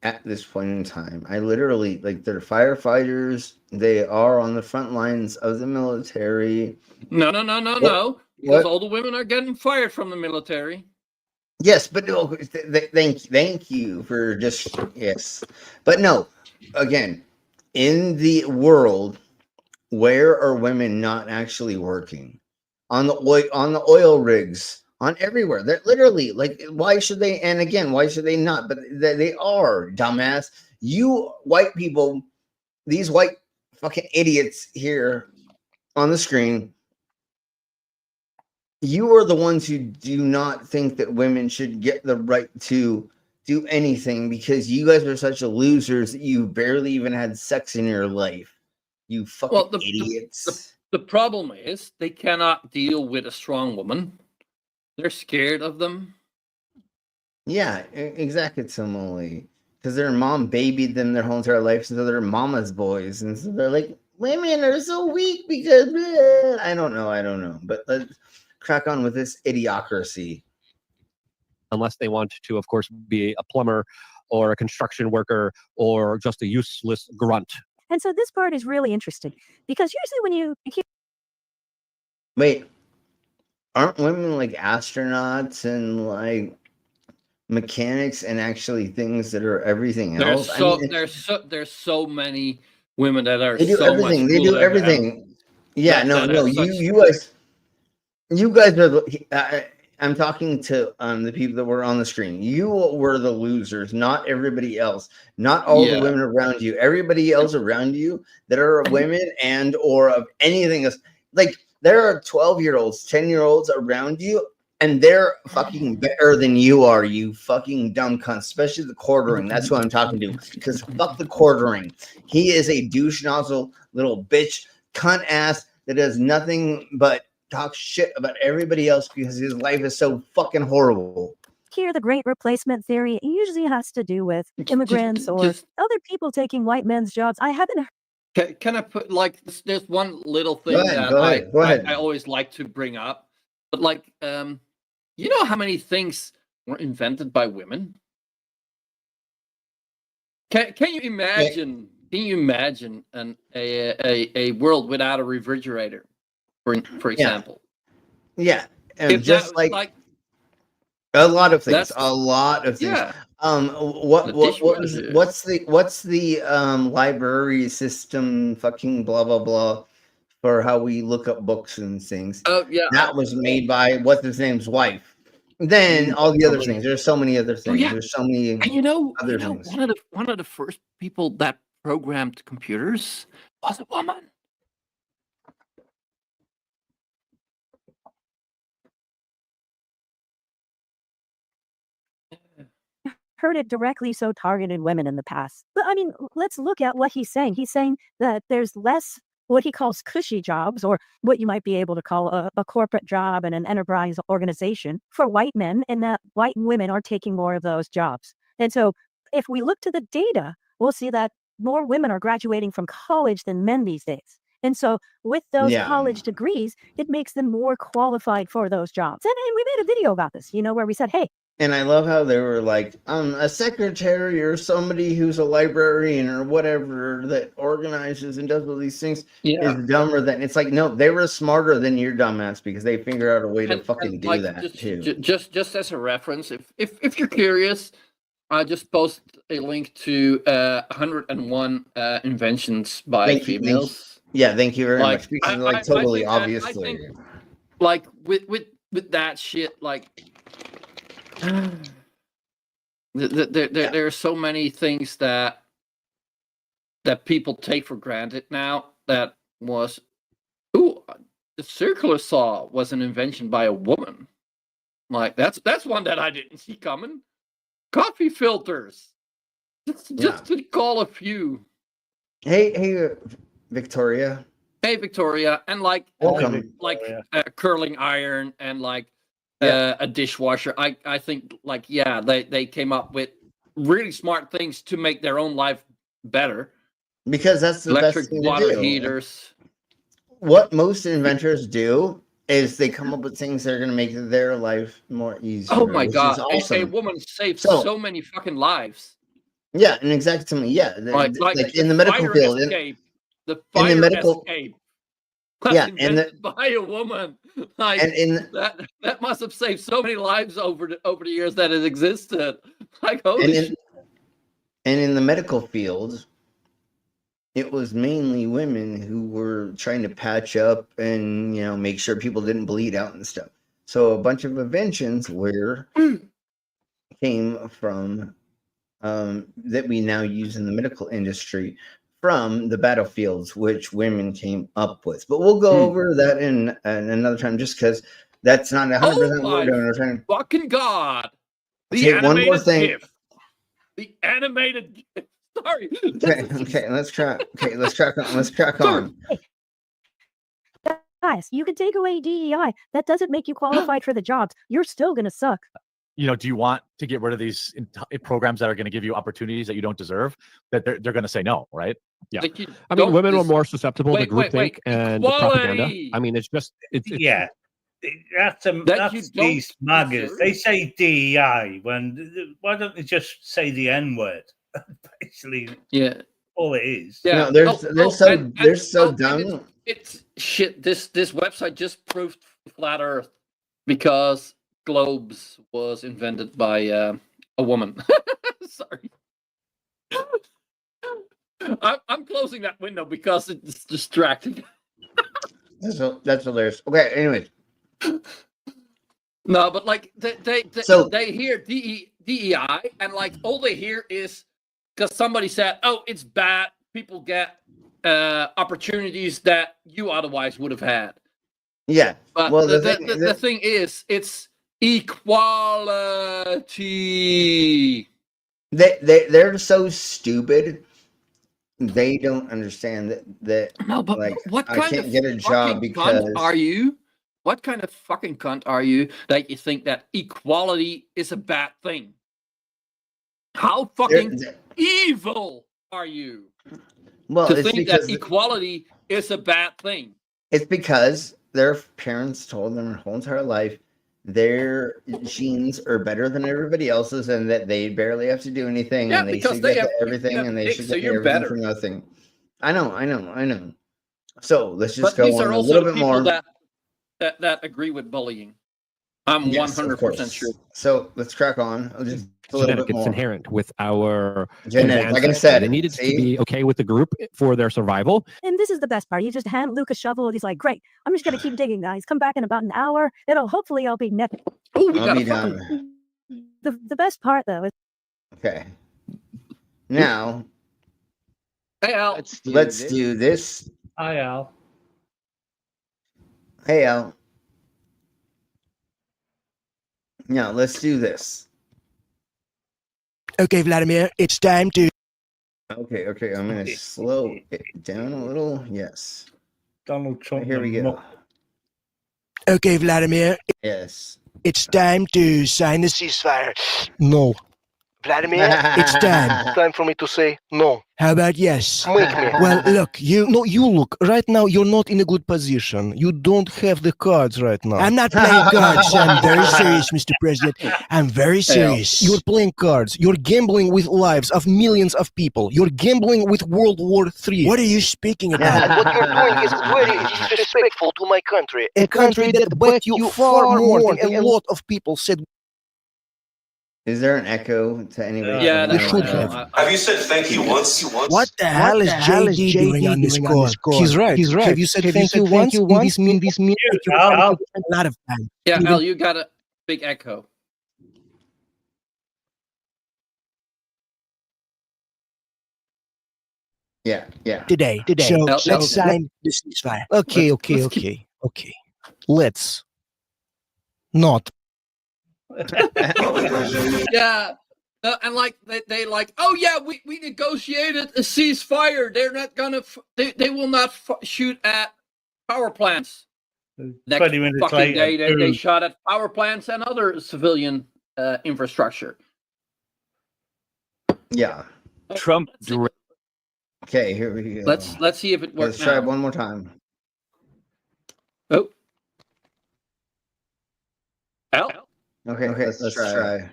Speaker 7: at this point in time? I literally, they're firefighters. They are on the front lines of the military.
Speaker 11: No. Because all the women are getting fired from the military.
Speaker 7: Yes, but no, thank you for just yes. But no, again, in the world, where are women not actually working? On the oil rigs, on everywhere. They're literally why should they? And again, why should they not? But they are, dumbass. You white people, these white fucking idiots here on the screen. You are the ones who do not think that women should get the right to do anything because you guys are such losers that you barely even had sex in your life. You fucking idiots.
Speaker 11: The problem is they cannot deal with a strong woman. They're scared of them.
Speaker 7: Yeah, exactly, Simile. Because their mom babied them their whole entire life, so they're mama's boys. And so they're like, women are so weak because I don't know. But let's crack on with this idiocracy.
Speaker 9: Unless they want to, of course, be a plumber or a construction worker or just a useless grunt.
Speaker 5: And so this part is really interesting because usually when you
Speaker 7: wait, aren't women like astronauts and like mechanics and actually things that are everything else?
Speaker 11: There's so many women that are
Speaker 7: they do
Speaker 11: so
Speaker 7: everything.
Speaker 11: much
Speaker 7: They do
Speaker 11: cooler
Speaker 7: everything. Yeah,
Speaker 11: that
Speaker 7: no. You guys are. I'm talking to the people that were on the screen. You were the losers, not everybody else. Not all the women around you. Everybody else around you that are women and or of anything else. Like there are 12-year-olds, 10-year-olds around you, and they're fucking better than you are. You fucking dumb cunt. Especially the quartering. That's who I'm talking to. Because fuck the quartering. He is a douche nozzle little bitch cunt ass that does nothing but talk shit about everybody else because his life is so fucking horrible.
Speaker 5: Here, the great replacement theory usually has to do with immigrants or other people taking white men's jobs. I haven't.
Speaker 11: Can I put there's one little thing
Speaker 7: Go ahead.
Speaker 11: I always like to bring up, but you know how many things were invented by women? Can you imagine? Can you imagine a world without a refrigerator? For example,
Speaker 7: and just like a lot of things.
Speaker 11: Yeah.
Speaker 7: What's the library system? Fucking blah blah blah. For how we look up books and things.
Speaker 11: Oh yeah,
Speaker 7: that was made by what's his name's wife. Then all the other things. There's so many other things. There's so many.
Speaker 11: And
Speaker 7: other things.
Speaker 11: One of the first people that programmed computers was a woman.
Speaker 5: Heard it directly so targeted women in the past. But I mean, let's look at what he's saying. He's saying that there's less what he calls cushy jobs, or what you might be able to call a corporate job in an enterprise organization for white men, and that white women are taking more of those jobs. And so if we look to the data, we'll see that more women are graduating from college than men these days. And so with those
Speaker 7: Yeah.
Speaker 5: college degrees, it makes them more qualified for those jobs. And we made a video about this, where we said, hey,
Speaker 7: And I love how they were like, a secretary or somebody who's a librarian or whatever that organizes and does all these things is dumber than. It's like, no, they were smarter than your dumbass because they figure out a way to fucking do
Speaker 11: like,
Speaker 7: that too.
Speaker 11: Just as a reference, if you're curious, I just post a link to 101 inventions by females.
Speaker 7: Thank you very
Speaker 11: Like,
Speaker 7: much. Because
Speaker 11: I
Speaker 7: totally
Speaker 11: think
Speaker 7: obviously.
Speaker 11: I think, like with that shit, like there are so many things that people take for granted now. That was, the circular saw was an invention by a woman. Like that's one that I didn't see coming. Coffee filters, just to call a few.
Speaker 7: Hey, Victoria.
Speaker 11: Hey, Victoria, and like
Speaker 7: Welcome.
Speaker 11: curling iron and a dishwasher. I think they came up with really smart things to make their own life better.
Speaker 7: Because that's the
Speaker 11: electric
Speaker 7: best thing to
Speaker 11: water
Speaker 7: do.
Speaker 11: heaters.
Speaker 7: What most inventors do is they come up with things that are going to make their life more easy.
Speaker 11: Oh my god!
Speaker 7: Awesome.
Speaker 11: A woman saved so many fucking lives.
Speaker 7: Yeah, and exactly. Yeah,
Speaker 11: Like
Speaker 7: in the medical
Speaker 11: fire
Speaker 7: field.
Speaker 11: Escape, the
Speaker 7: in
Speaker 11: fire
Speaker 7: the medical
Speaker 11: escape.
Speaker 7: Yeah, and
Speaker 11: by a woman. Like that must have saved so many lives over the years that it existed. Like holy shit.
Speaker 7: And in the medical field, it was mainly women who were trying to patch up and make sure people didn't bleed out and stuff. So a bunch of inventions came from that we now use in the medical industry from the battlefields, which women came up with. But we'll go over that in another time, just because that's not 100% what we're doing. We're trying to
Speaker 11: fucking god! The
Speaker 7: okay, one more thing.
Speaker 11: GIF. The animated GIF. Sorry.
Speaker 7: Okay, let's crack on. Let's crack on.
Speaker 5: Guys, you can take away DEI. That doesn't make you qualified for the jobs. You're still going to suck.
Speaker 8: Do you want to get rid of these programs that are going to give you opportunities that you don't deserve? That they're going to say no, right?
Speaker 9: Yeah. I mean, women are more susceptible to groupthink and the propaganda. I mean, it's
Speaker 12: yeah. That's these MAGAs. They say DEI why don't they just say the N-word? Basically, all it is.
Speaker 11: Yeah,
Speaker 7: they're so dumb.
Speaker 11: It's shit. This website just proved flat Earth because globes was invented by a woman. Sorry. I'm closing that window because it's distracting.
Speaker 7: That's hilarious. Okay, anyways.
Speaker 11: No, but like they hear DEI and like all they hear is because somebody said, "Oh, it's bad. People get opportunities that you otherwise would have had."
Speaker 7: Yeah.
Speaker 11: But
Speaker 7: well,
Speaker 11: the thing is, it's equality.
Speaker 7: They're so stupid. They don't understand that
Speaker 11: no, but
Speaker 7: like
Speaker 11: what
Speaker 7: I
Speaker 11: kind
Speaker 7: can't
Speaker 11: of
Speaker 7: get a job because
Speaker 11: cunt are you? What kind of fucking cunt are you that you think that equality is a bad thing? How fucking evil are you?
Speaker 7: Well,
Speaker 11: to
Speaker 7: it's
Speaker 11: think that
Speaker 7: because
Speaker 11: equality is a bad thing.
Speaker 7: It's because their parents told them their whole entire life their genes are better than everybody else's and that they barely have to do anything and they should get everything and they should get everything for nothing. I know. So let's just go on a little bit more.
Speaker 11: That agree with bullying. I'm 100% sure.
Speaker 7: So let's crack on. Just a little bit more.
Speaker 9: It's inherent with our
Speaker 7: genetic. Like I said,
Speaker 9: they needed to be okay with the group for their survival.
Speaker 5: And this is the best part. You just hand Luke a shovel and he's like, great, I'm just going to keep digging, guys. Come back in about an hour. Hopefully I'll be net.
Speaker 7: I'll be done.
Speaker 5: The best part, though, is...
Speaker 7: Okay. Now...
Speaker 11: Hey, Al.
Speaker 7: Let's do this.
Speaker 12: Hi, Al.
Speaker 7: Hey, Al. Now, let's do this.
Speaker 6: Okay, Vladimir, it's time to.
Speaker 7: Okay, I'm going to slow it down a little. Yes.
Speaker 12: Donald Trump.
Speaker 7: Here we go.
Speaker 6: Okay, Vladimir.
Speaker 7: Yes.
Speaker 6: It's time to sign the ceasefire. No. Vladimir, it's time.
Speaker 13: Time for me to say no.
Speaker 6: How about yes?
Speaker 13: Make me.
Speaker 6: Well, look, you look. Right now, you're not in a good position. You don't have the cards right now. I'm not playing cards. I'm very serious, Mr. President. I'm very serious. You're playing cards. You're gambling with lives of millions of people. You're gambling with World War III. What are you speaking about?
Speaker 13: And what you're doing is very disrespectful to my country.
Speaker 6: A country that bet you far more than a lot of people said.
Speaker 7: Is there an echo to anybody?
Speaker 11: Yeah,
Speaker 6: We should have.
Speaker 14: Have you said thank you once?
Speaker 6: What the hell is JD doing on this call? He's right. Have you said thank you once? In this meeting, a lot of time.
Speaker 11: Yeah, Al, you got a big echo.
Speaker 7: Yeah.
Speaker 6: Today. So let's sign the ceasefire. Okay. Let's not.
Speaker 11: Yeah. And like they like, oh yeah, we negotiated a ceasefire. They're not gonna. They will not shoot at power plants. Next
Speaker 12: 20 minutes
Speaker 11: fucking
Speaker 12: later,
Speaker 11: day, they shot at power plants and other civilian infrastructure.
Speaker 7: Yeah.
Speaker 15: Trump.
Speaker 7: Okay, here we go.
Speaker 11: Let's see if it works.
Speaker 7: Let's try it one more time.
Speaker 11: Oh. Al.
Speaker 7: Okay, let's try.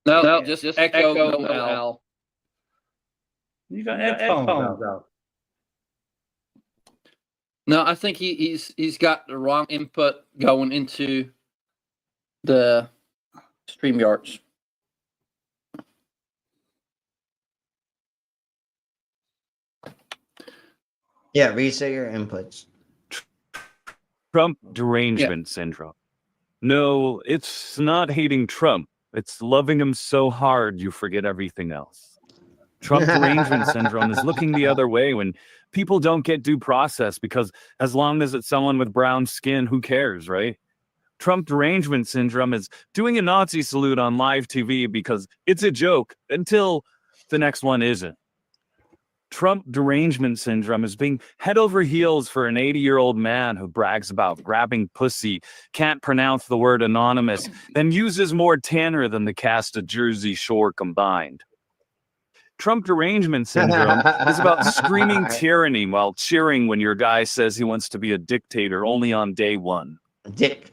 Speaker 11: No, just echo no Al.
Speaker 12: You got headphones out.
Speaker 11: No, I think he's got the wrong input going into the StreamYards.
Speaker 7: Yeah, reset your inputs.
Speaker 15: Trump derangement syndrome. No, it's not hating Trump. It's loving him so hard you forget everything else. Trump derangement syndrome is looking the other way when people don't get due process because as long as it's someone with brown skin, who cares, right? Trump derangement syndrome is doing a Nazi salute on live TV because it's a joke until the next one isn't. Trump derangement syndrome is being head over heels for an 80-year-old man who brags about grabbing pussy, can't pronounce the word anonymous, then uses more tanner than the cast of Jersey Shore combined. Trump derangement syndrome is about screaming tyranny while cheering when your guy says he wants to be a dictator only on day one.
Speaker 7: Dictator.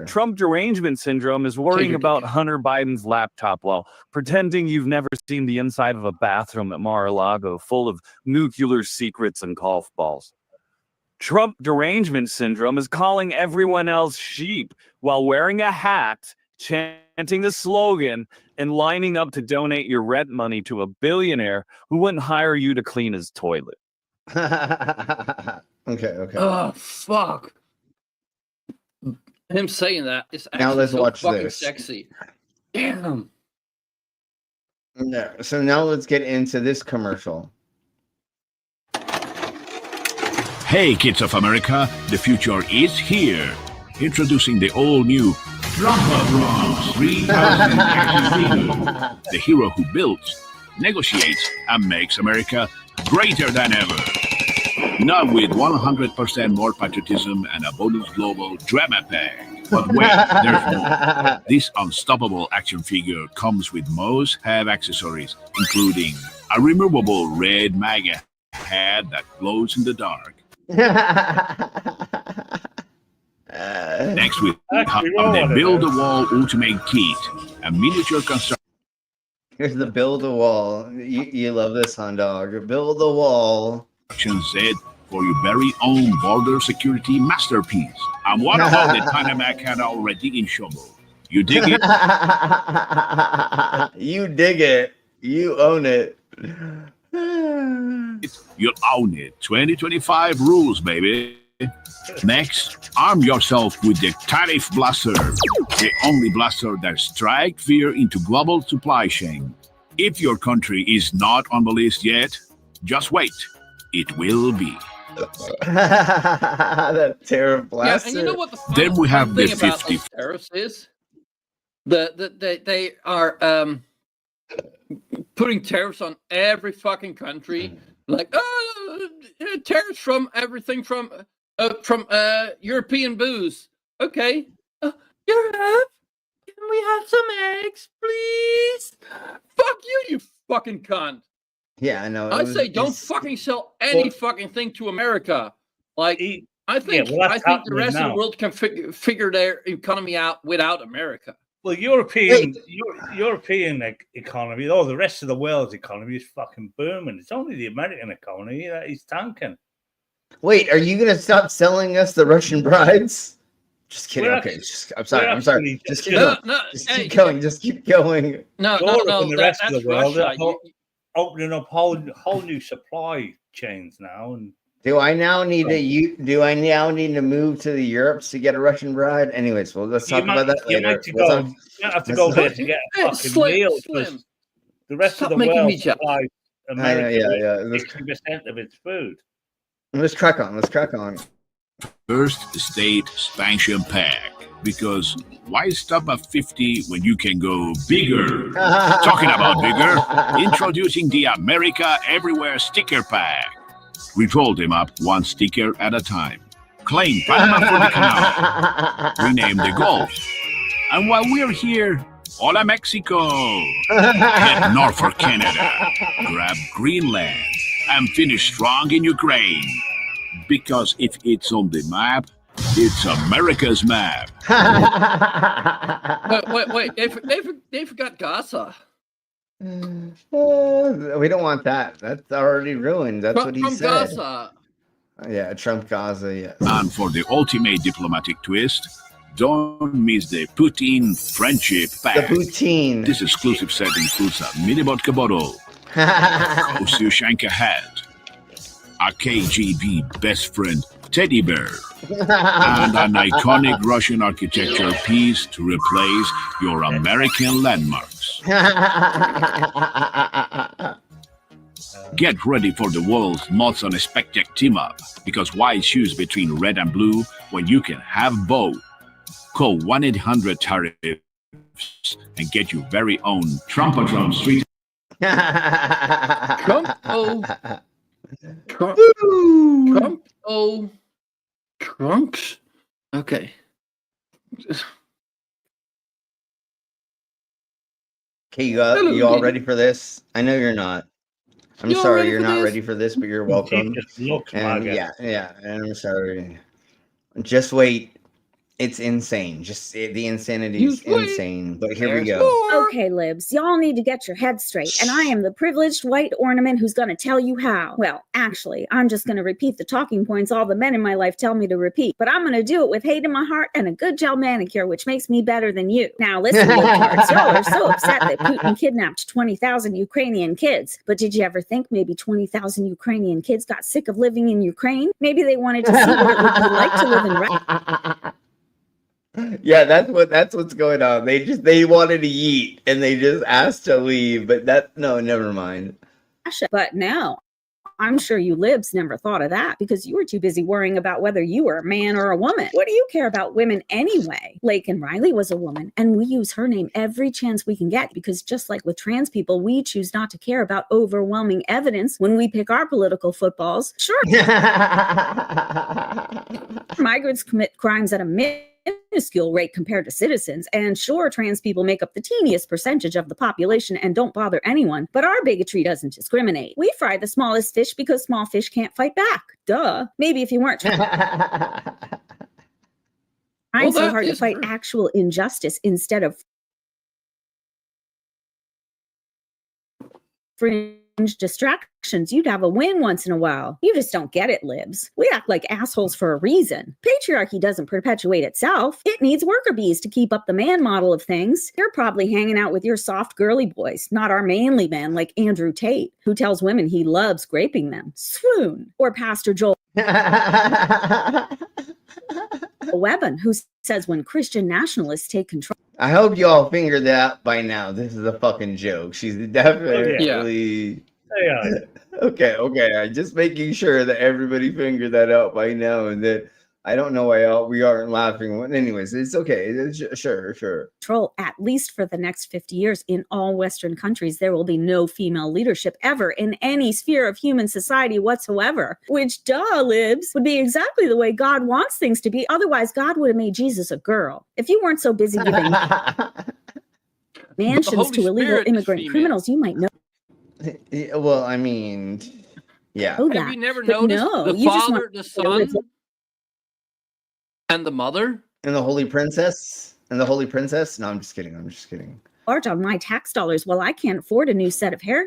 Speaker 15: Trump derangement syndrome is worrying about Hunter Biden's laptop while pretending you've never seen the inside of a bathroom at Mar-a-Lago full of nuclear secrets and golf balls. Trump derangement syndrome is calling everyone else sheep while wearing a hat, chanting the slogan, and lining up to donate your rent money to a billionaire who wouldn't hire you to clean his toilet.
Speaker 7: Okay.
Speaker 11: Oh, fuck. Him saying that is actually
Speaker 7: Now let's
Speaker 11: so
Speaker 7: watch
Speaker 11: fucking
Speaker 7: this.
Speaker 11: sexy. Damn.
Speaker 7: Yeah, so now let's get into this commercial.
Speaker 22: Hey, kids of America, the future is here. Introducing the all-new Drama 3000 action figure. The hero who builds, negotiates, and makes America greater than ever. Now with 100% more patriotism and a bonus global drama pack. But wait, there's more. This unstoppable action figure comes with must-have accessories, including a removable red MAGA hat that glows in the dark. Next with the Build-A-Wall Ultimate Kit, a miniature construction.
Speaker 7: Here's the Build-A-Wall. You love this, hon dog. Build-A-Wall.
Speaker 22: Set for your very own border security masterpiece. And what about the Panama Canal already in Shomo? You dig it?
Speaker 7: You dig it. You own it.
Speaker 22: You'll own it. 2025 rules, baby. Next, arm yourself with the Tariff Blaster, the only blaster that strikes fear into global supply chain. If your country is not on the list yet, Just wait. It will be.
Speaker 7: The tariff
Speaker 11: Yeah,
Speaker 7: blaster.
Speaker 11: and you know what the fun,
Speaker 22: Then we have
Speaker 11: fun
Speaker 22: the
Speaker 11: thing about
Speaker 22: 50.
Speaker 11: those tariffs is? They are putting tariffs on every fucking country. Like, tariffs from everything from European booze. Okay. Europe, can we have some eggs, please? Fuck you, you fucking cunt.
Speaker 7: Yeah, I know.
Speaker 11: I say don't fucking sell any fucking thing to America. Like, I think the rest of the world can figure their economy out without America.
Speaker 12: Well, European economy, the rest of the world's economy is fucking booming. It's only the American economy that is tanking.
Speaker 7: Wait, are you gonna stop selling us the Russian brides? Just kidding. Okay, I'm sorry. Just keep going. Just keep going.
Speaker 11: No,
Speaker 12: Europe and the rest of
Speaker 11: that's
Speaker 12: the world
Speaker 11: Russia.
Speaker 12: are opening up whole new supply chains now. And
Speaker 7: Do I now need to move to the Europes to get a Russian bride? Anyways, well, let's talk about that later.
Speaker 12: You don't have to go there to get a fucking meal.
Speaker 11: Slim.
Speaker 12: The rest
Speaker 11: Stop
Speaker 12: of the
Speaker 11: making
Speaker 12: world
Speaker 11: me jealous.
Speaker 12: supplies America
Speaker 7: yeah.
Speaker 12: 60% of its food.
Speaker 7: Let's crack on.
Speaker 22: First state expansion pack. Because why stop at 50 when you can go bigger? Talking about bigger, introducing the America Everywhere sticker pack. We rolled them up one sticker at a time. Claim Panama for the canal. Rename the Gulf. And while we're here, hola Mexico. Head north for Canada. Grab Greenland. And finish strong in Ukraine. Because if it's on the map, it's America's map.
Speaker 11: Wait. They forgot Gaza.
Speaker 7: We don't want that. That's already ruined. That's what he
Speaker 11: From
Speaker 7: said.
Speaker 11: Gaza.
Speaker 7: Yeah, Trump Gaza, yes.
Speaker 22: And for the ultimate diplomatic twist, don't miss the Putin Friendship Pack.
Speaker 7: The Putin.
Speaker 22: This exclusive set includes a mini vodka bottle, a Osyushanka hat, a KGB best friend teddy bear, and an iconic Russian architecture piece to replace your American landmarks. Get ready for the world's most unexpected team-up, because why choose between red and blue when you can have both? Call 1-800-TARIFs and get your very own Trump Street.
Speaker 11: Trunks? Okay.
Speaker 7: Okay, you all ready for this? I know you're not. I'm sorry you're not ready for this, but you're welcome. And yeah, and I'm sorry. Just wait. It's insane. The insanity is insane. But here we go.
Speaker 10: Okay, libs, y'all need to get your head straight, and I am the privileged white ornament who's going to tell you how. Well, actually, I'm just going to repeat the talking points all the men in my life tell me to repeat, but I'm going to do it with hate in my heart and a good gel manicure, which makes me better than you. Now, listen, libtards, y'all are so upset that Putin kidnapped 20,000 Ukrainian kids, but did you ever think maybe 20,000 Ukrainian kids got sick of living in Ukraine? Maybe they wanted to see what it would be like to live in
Speaker 7: Yeah, that's what's going on. They wanted to eat and they just asked to leave, but never mind.
Speaker 10: Russia. But no, I'm sure you libs never thought of that because you were too busy worrying about whether you were a man or a woman. What do you care about women anyway? Laken Riley was a woman, and we use her name every chance we can get because just like with trans people, we choose not to care about overwhelming evidence when we pick our political footballs. Sure. Migrants commit crimes at a minuscule rate compared to citizens, and sure, trans people make up the teeniest percentage of the population and don't bother anyone, but our bigotry doesn't discriminate. We fry the smallest fish because small fish can't fight back. Duh. Maybe if you weren't trying so hard to fight actual injustice instead of fringe distractions, you'd have a win once in a while. You just don't get it, libs. We act like assholes for a reason. Patriarchy doesn't perpetuate itself. It needs worker bees to keep up the man model of things. You're probably hanging out with your soft girly boys, not our manly man like Andrew Tate, who tells women he loves graping them. Swoon. Or Pastor Joel Webben, who says when Christian nationalists take control.
Speaker 7: I hope you all figured that out by now. This is a fucking joke. She's definitely Okay. I'm just making sure that everybody figured that out by now, and that I don't know why we aren't laughing. Anyways, it's okay. Sure.
Speaker 10: Control, at least for the next 50 years. In all Western countries, there will be no female leadership ever in any sphere of human society whatsoever, which, duh, libs, would be exactly the way God wants things to be. Otherwise, God would have made Jesus a girl. If you weren't so busy giving mansions to illegal immigrant criminals, you might know.
Speaker 7: Well, I mean, yeah.
Speaker 10: Oh,
Speaker 11: Have
Speaker 10: that.
Speaker 11: you never
Speaker 10: But
Speaker 11: noticed
Speaker 10: no,
Speaker 11: the
Speaker 10: you just
Speaker 11: father,
Speaker 10: want
Speaker 11: the son, and the mother?
Speaker 7: And the Holy Princess? No, I'm just kidding.
Speaker 10: large on my tax dollars. Well, I can't afford a new set of hair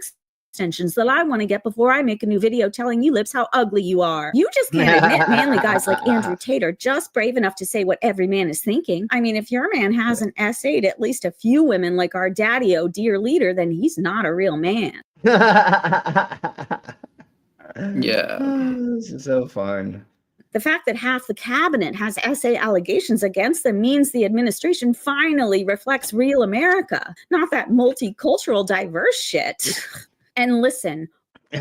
Speaker 10: extensions that I want to get before I make a new video telling you libs how ugly you are. You just can't admit manly guys like Andrew Tate are just brave enough to say what every man is thinking. I mean, if your man hasn't essayed at least a few women like our daddy, oh dear leader, then he's not a real man.
Speaker 11: Yeah.
Speaker 7: This is so fun.
Speaker 10: The fact that half the cabinet has essay allegations against them means the administration finally reflects real America, not that multicultural diverse shit. And listen.
Speaker 7: Oh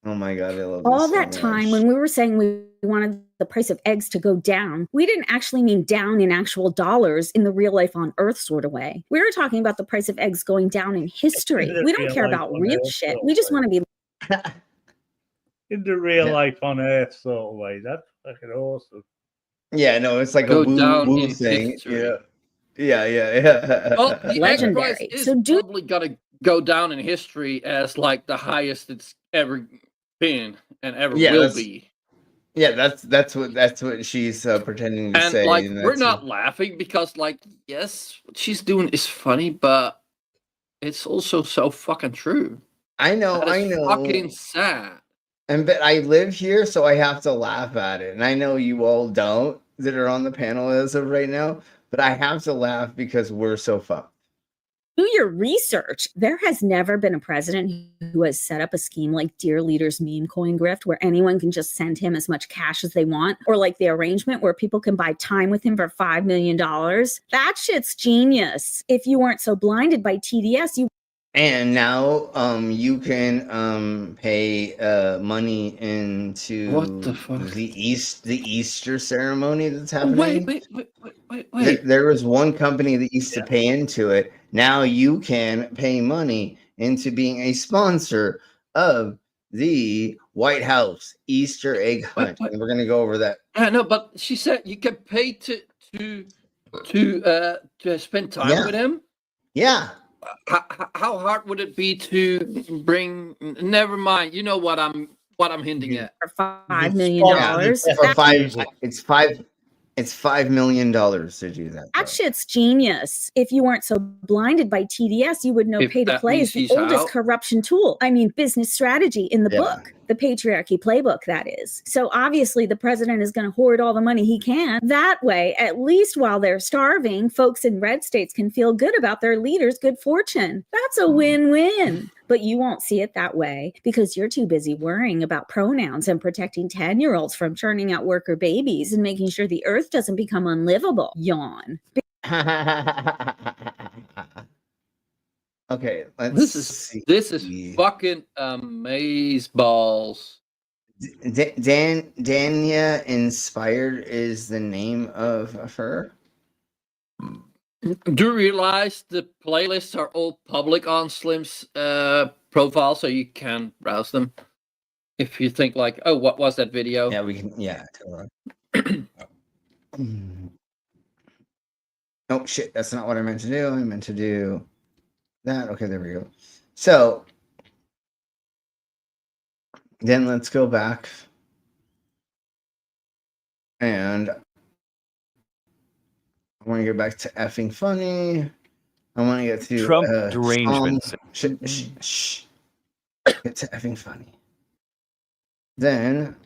Speaker 7: my God, I love
Speaker 10: all
Speaker 7: this
Speaker 10: that
Speaker 7: so
Speaker 10: time
Speaker 7: much.
Speaker 10: when we were saying we wanted the price of eggs to go down, we didn't actually mean down in actual dollars in the real life on earth sort of way. We were talking about the price of eggs going down in history. We don't care about real shit. We just want to be
Speaker 12: in the real life on Earth sort of way. That's fucking awesome.
Speaker 7: Yeah, no, it's like
Speaker 11: Go
Speaker 7: a
Speaker 11: down
Speaker 7: woo
Speaker 11: in
Speaker 7: thing.
Speaker 11: history.
Speaker 7: Yeah.
Speaker 11: Well, the egg price
Speaker 10: legendary.
Speaker 11: is
Speaker 10: So
Speaker 11: probably gonna go down in history as like the highest it's ever been and ever will be.
Speaker 7: Yeah, that's what she's pretending to
Speaker 11: And
Speaker 7: say.
Speaker 11: like
Speaker 7: and
Speaker 11: we're
Speaker 7: that's
Speaker 11: not laughing because like yes, what she's doing is funny, but it's also so fucking true.
Speaker 7: I know.
Speaker 11: Fucking sad.
Speaker 7: But I live here, so I have to laugh at it. And I know you all don't that are on the panel as of right now, but I have to laugh because we're so fucked.
Speaker 10: do your research. There has never been a president who has set up a scheme like Dear Leader's meme coin grift where anyone can just send him as much cash as they want, or like the arrangement where people can buy time with him for $5 million. That shit's genius. If you weren't so blinded by TDS, you
Speaker 7: And now you can pay money into
Speaker 11: What the fuck?
Speaker 7: the Easter ceremony that's happening.
Speaker 11: Wait.
Speaker 7: There was one company that used to pay into it. Now you can pay money into being a sponsor of the White House Easter egg hunt. And we're gonna go over that.
Speaker 11: I know, but she said you can pay to spend time with him.
Speaker 7: Yeah.
Speaker 11: How hard would it be to bring? Never mind. You know what I'm hinting at.
Speaker 10: For $5 million.
Speaker 7: It's $5 million to do that.
Speaker 10: That shit's genius. If you weren't so blinded by TDS, you would know
Speaker 11: If
Speaker 10: pay to
Speaker 11: that
Speaker 10: play
Speaker 11: means
Speaker 10: is the
Speaker 11: he's
Speaker 10: oldest
Speaker 11: out.
Speaker 10: corruption tool. I mean, business strategy in the book, the patriarchy playbook, that is. So obviously the president is going to hoard all the money he can. That way, at least while they're starving, folks in red states can feel good about their leader's good fortune. That's a win-win. But you won't see it that way because you're too busy worrying about pronouns and protecting 10-year-olds from churning out worker babies and making sure the earth doesn't become unlivable. Yawn.
Speaker 7: Okay,
Speaker 11: This is fucking amazeballs.
Speaker 7: Dania Inspired is the name of her.
Speaker 11: Do you realize the playlists are all public on Slim's profile, so you can browse them? If you think like, oh, what was that video?
Speaker 7: Yeah, we can. Yeah, totally. Oh shit, that's not what I meant to do. I meant to do that. Okay, there we go. So then let's go back and I want to get back to effing funny. I want to get to
Speaker 15: Trump derangement.
Speaker 7: Get to effing funny. Then,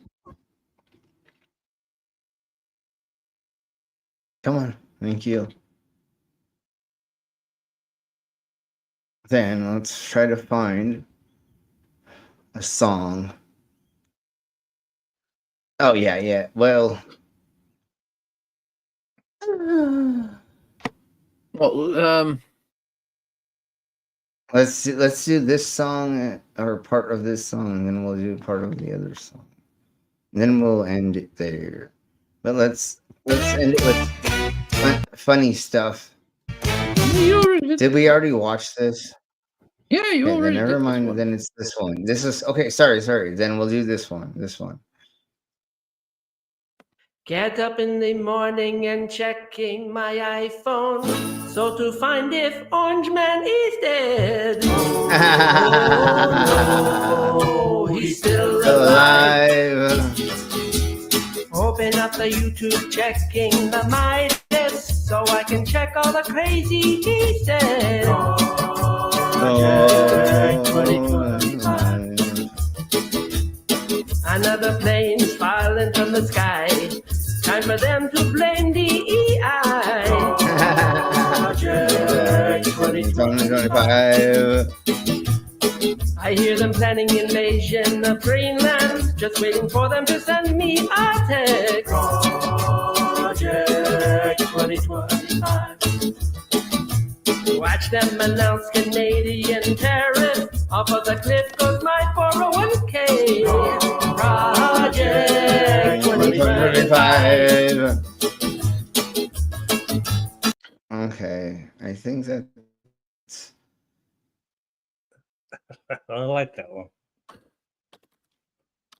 Speaker 7: come on, thank you. Then let's try to find a song. Oh yeah. Well.
Speaker 11: Well,
Speaker 7: Let's do this song or part of this song, and then we'll do part of the other song. And then we'll end it there. But let's end it with funny stuff. Did we already watch this?
Speaker 11: Yeah, you
Speaker 7: Okay,
Speaker 11: already
Speaker 7: then never
Speaker 11: did this
Speaker 7: mind.
Speaker 11: one.
Speaker 7: Then it's this one. This is okay. Sorry. Then we'll do this one. This one.
Speaker 14: Get up in the morning and checking my iPhone, so to find if Orange Man is dead. Oh, no, he's still alive. Open up the YouTube, checking the Midas, so I can check all the crazy he said. Another plane's falling from the sky. Time for them to blame DEI. Project 2025. I hear them planning invasion of Greenland. Just waiting for them to send me a text. Project 2025. Watch them announce Canadian tariffs. Off of the cliff goes my 401k. Project 2025.
Speaker 7: Okay, I think that's.
Speaker 12: I like that one.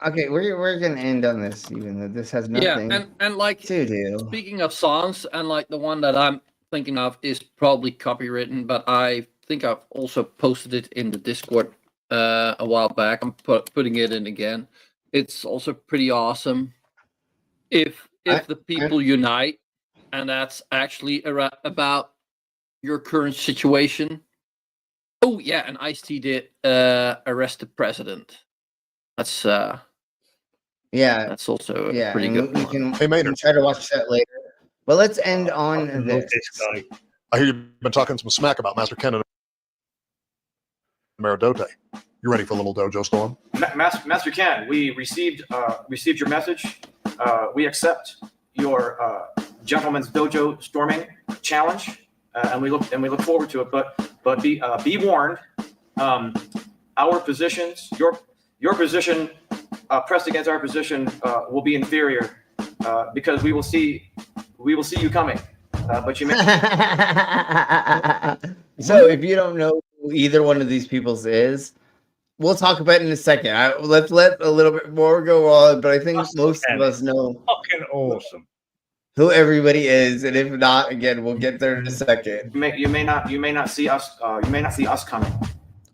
Speaker 7: Okay, we're gonna end on this, even though this has nothing.
Speaker 11: Yeah, and like
Speaker 7: to do.
Speaker 11: Speaking of songs, and like the one that I'm thinking of is probably copywritten, but I think I've also posted it in the Discord a while back. I'm putting it in again. It's also pretty awesome. If the people unite, and that's actually about your current situation. Oh yeah, and Ice-T did Arrest the President. That's that's also a pretty good
Speaker 7: we
Speaker 11: one.
Speaker 7: can try to watch that later. But let's end on this.
Speaker 4: I hear you've been talking some smack about Master Ken and Meridote. You ready for a little dojo storm?
Speaker 21: Master Ken, we received your message. We accept your gentleman's dojo storming challenge, and we look forward to it. But be warned, our positions, your position pressed against our position will be inferior because we will see you coming. But you may.
Speaker 7: So if you don't know who either one of these people's is, we'll talk about it in a second. Let's let a little bit more go on, but I think most of us know
Speaker 12: fucking awesome
Speaker 7: who everybody is, and if not, again, we'll get there in a second.
Speaker 21: You may not see us. You may not see us coming.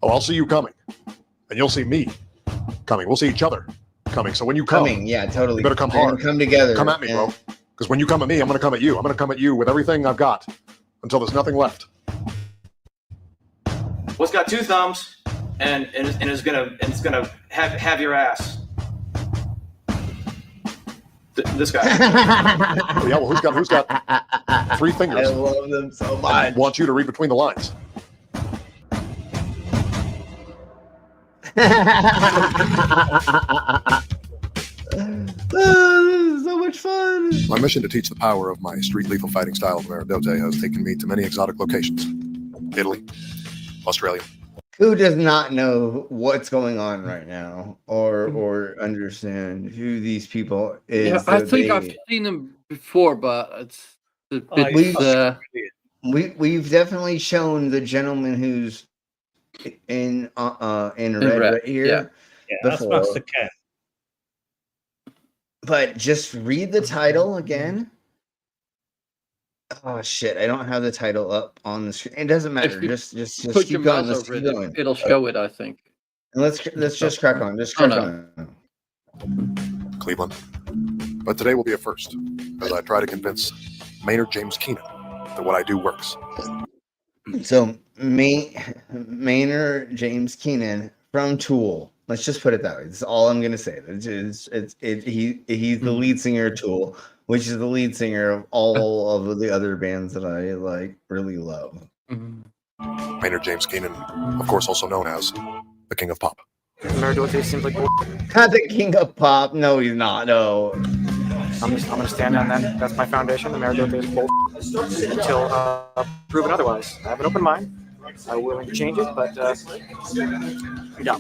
Speaker 4: Oh, I'll see you coming, and you'll see me coming. We'll see each other coming. So when you come,
Speaker 7: yeah, totally.
Speaker 4: You better come
Speaker 7: We're gonna
Speaker 4: hard.
Speaker 7: come together.
Speaker 4: Come at me, bro. Because when you come at me, I'm going to come at you. I'm going to come at you with everything I've got until there's nothing left.
Speaker 21: What's got two thumbs and is gonna have your ass. This guy.
Speaker 4: Oh, yeah, well, who's got 3 fingers?
Speaker 7: I love them so much.
Speaker 4: I want you to read between the lines.
Speaker 7: This is so much fun.
Speaker 4: My mission to teach the power of my street lethal fighting style of Meridote has taken me to many exotic locations. Italy, Australia.
Speaker 7: Who does not know what's going on right now or understand who these people is?
Speaker 11: Yeah, I think I've seen them before, but it's a bit,
Speaker 7: we've definitely shown the gentleman who's in red right here.
Speaker 12: Yeah, that's
Speaker 7: before.
Speaker 12: Master Ken.
Speaker 7: But just read the title again. Oh shit! I don't have the title up on the screen. It doesn't matter. Just
Speaker 11: put
Speaker 7: keep
Speaker 11: your
Speaker 7: going.
Speaker 11: mouse
Speaker 7: Let's
Speaker 11: over
Speaker 7: keep
Speaker 11: it.
Speaker 7: going.
Speaker 11: It'll show it, I think.
Speaker 7: And let's just crack on. Just crack on.
Speaker 4: Cleveland. But today will be a first, as I try to convince Maynard James Keenan that what I do works.
Speaker 7: So Maynard James Keenan from Tool. Let's just put it that way. That's all I'm gonna say. He's the lead singer of Tool, which is the lead singer of all of the other bands that I really love.
Speaker 4: Maynard James Keenan, of course, also known as the King of Pop.
Speaker 21: Meridote seems like
Speaker 7: not the King of Pop. No, he's not. No.
Speaker 21: I'm gonna stand on that. That's my foundation. The Meridote is bull until proven otherwise. I have an open mind. are willing to change it, but yeah.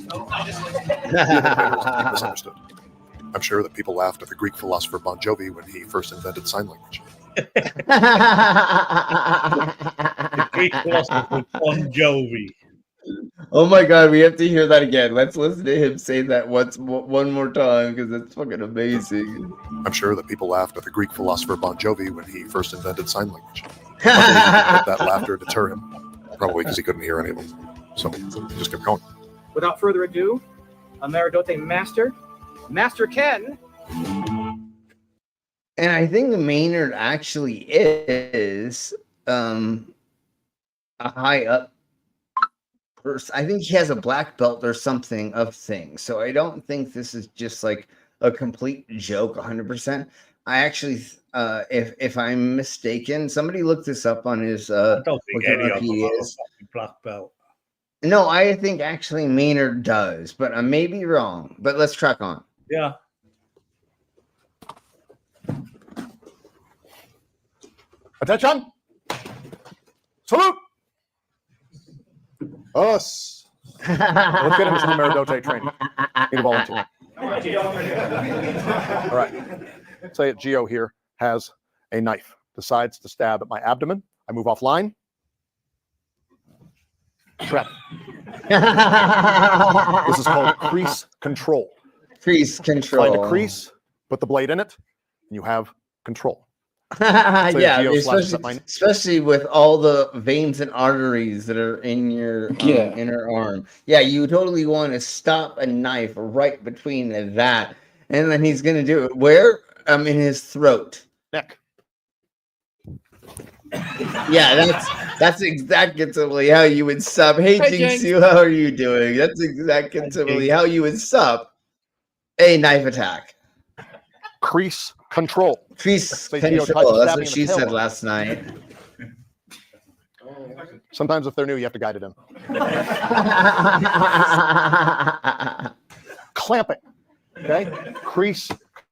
Speaker 16: Misunderstood. I'm sure that people laughed at the Greek philosopher Bon Jovi when he first invented sign language.
Speaker 12: The Greek philosopher Bon Jovi.
Speaker 7: Oh my god, we have to hear that again. Let's listen to him say that one more time because it's fucking amazing.
Speaker 16: I'm sure that people laughed at the Greek philosopher Bon Jovi when he first invented sign language. Luckily, he didn't let that laughter deter him, probably because he couldn't hear any of them. So he just kept going.
Speaker 21: Without further ado, Ameridote Master Ken.
Speaker 7: And I think Maynard actually is a high up person. I think he has a black belt or something of things. So I don't think this is just like a complete joke 100%. I actually, if I'm mistaken, somebody looked this up on his
Speaker 12: I don't think any of them
Speaker 7: Wikipedia.
Speaker 12: have a black belt.
Speaker 7: No, I think actually Maynard does, but I may be wrong. But let's track on.
Speaker 12: Yeah.
Speaker 2: Attention! Salute! Us. Let's get into some Ameridote training. Need a volunteer. All right. Say it, Geo here has a knife. Decides to stab at my abdomen. I move offline. Trap. This is called crease control.
Speaker 7: Crease control.
Speaker 2: Find a crease, put the blade in it, and you have control.
Speaker 7: Yeah, especially with all the veins and arteries that are in your inner arm. Yeah, you totally want to stop a knife right between that, and then he's gonna do it where? In his throat.
Speaker 2: Neck.
Speaker 7: Yeah, that's exactly how you would sub. Hey, Jinxu, how are you doing? That's exactly how you would sub a knife attack.
Speaker 2: Crease control.
Speaker 7: Crease control. That's what she said last night.
Speaker 2: Sometimes if they're new, you have to guide it in. Clamping. Okay? Crease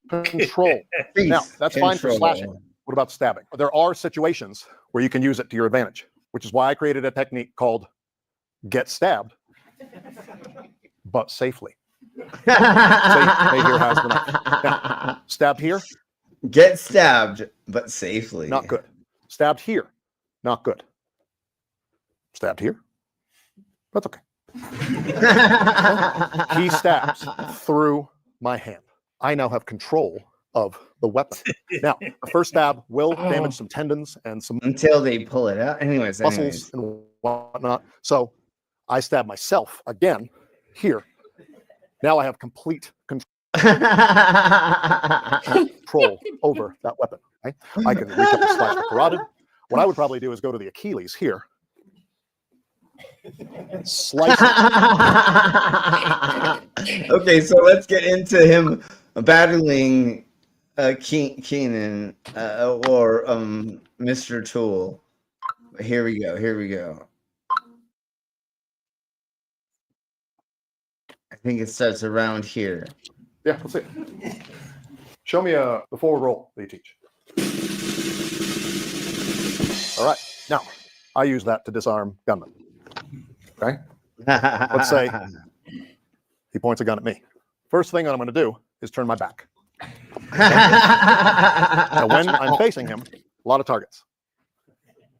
Speaker 2: control. Now, that's fine for slashing. What about stabbing? There are situations where you can use it to your advantage, which is why I created a technique called get stabbed, but safely. Say, hey, here has the knife. Now, stabbed here.
Speaker 7: Get stabbed, but safely.
Speaker 2: Not good. Stabbed here. Not good. Stabbed here. That's okay. He stabs through my hand. I now have control of the weapon. Now, the first stab will damage some tendons and some
Speaker 7: until they pull it out. Anyways,
Speaker 2: muscles and whatnot. So I stab myself again here. Now I have complete control over that weapon. Right? I can reach up and slash the carotid. What I would probably do is go to the Achilles here. Slice it.
Speaker 7: Okay, so let's get into him battling Keenan or Mr. Tool. Here we go. I think it starts around here.
Speaker 2: Yeah, let's see it. Show me the forward roll that you teach. All right. Now, I use that to disarm gunmen. Okay? Let's say he points a gun at me. First thing I'm going to do is turn my back. Now, when I'm facing him, a lot of targets.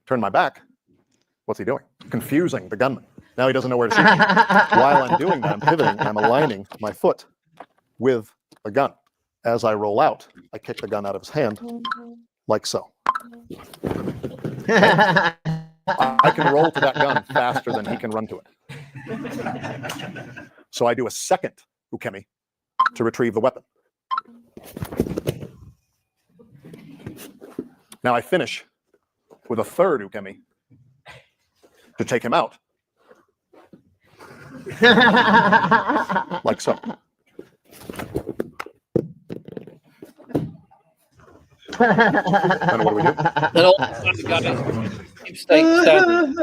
Speaker 2: Turn my back. What's he doing? Confusing the gunman. Now he doesn't know where to shoot me. While I'm doing that, I'm pivoting and I'm aligning my foot with the gun. As I roll out, I kick the gun out of his hand, like so. I can roll to that gun faster than he can run to it. So I do a second ukemi to retrieve the weapon. Now I finish with a third ukemi to take him out. Like so. And what do we do?
Speaker 11: Then all the guys keep standing.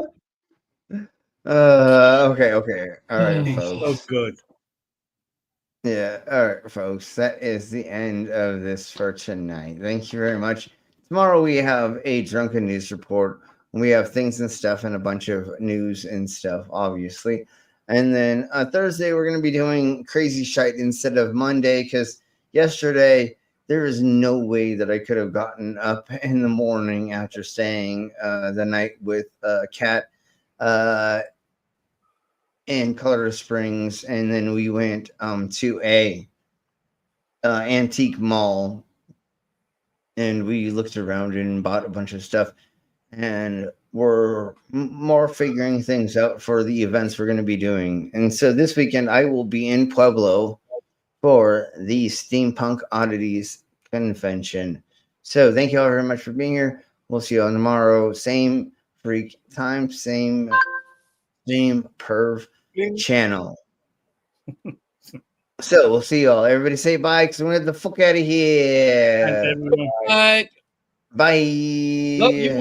Speaker 7: Okay. All right, folks.
Speaker 12: So good.
Speaker 7: Yeah, all right, folks. That is the end of this for tonight. Thank you very much. Tomorrow we have a drunken news report we have things and stuff and a bunch of news and stuff, obviously. And then Thursday, we're going to be doing crazy shite instead of Monday, because yesterday, there is no way that I could have gotten up in the morning after staying the night with Kat in Colorado Springs. And then we went to a antique mall, and we looked around and bought a bunch of stuff. And we're more figuring things out for the events we're going to be doing. And so this weekend, I will be in Pueblo for the Steampunk Oddities convention. So thank you all very much for being here. We'll see you all tomorrow. Same freak time, same perv channel. So we'll see you all. Everybody say bye, because we're going to get the fuck out of here.
Speaker 11: Bye.
Speaker 7: Bye.
Speaker 11: Love you.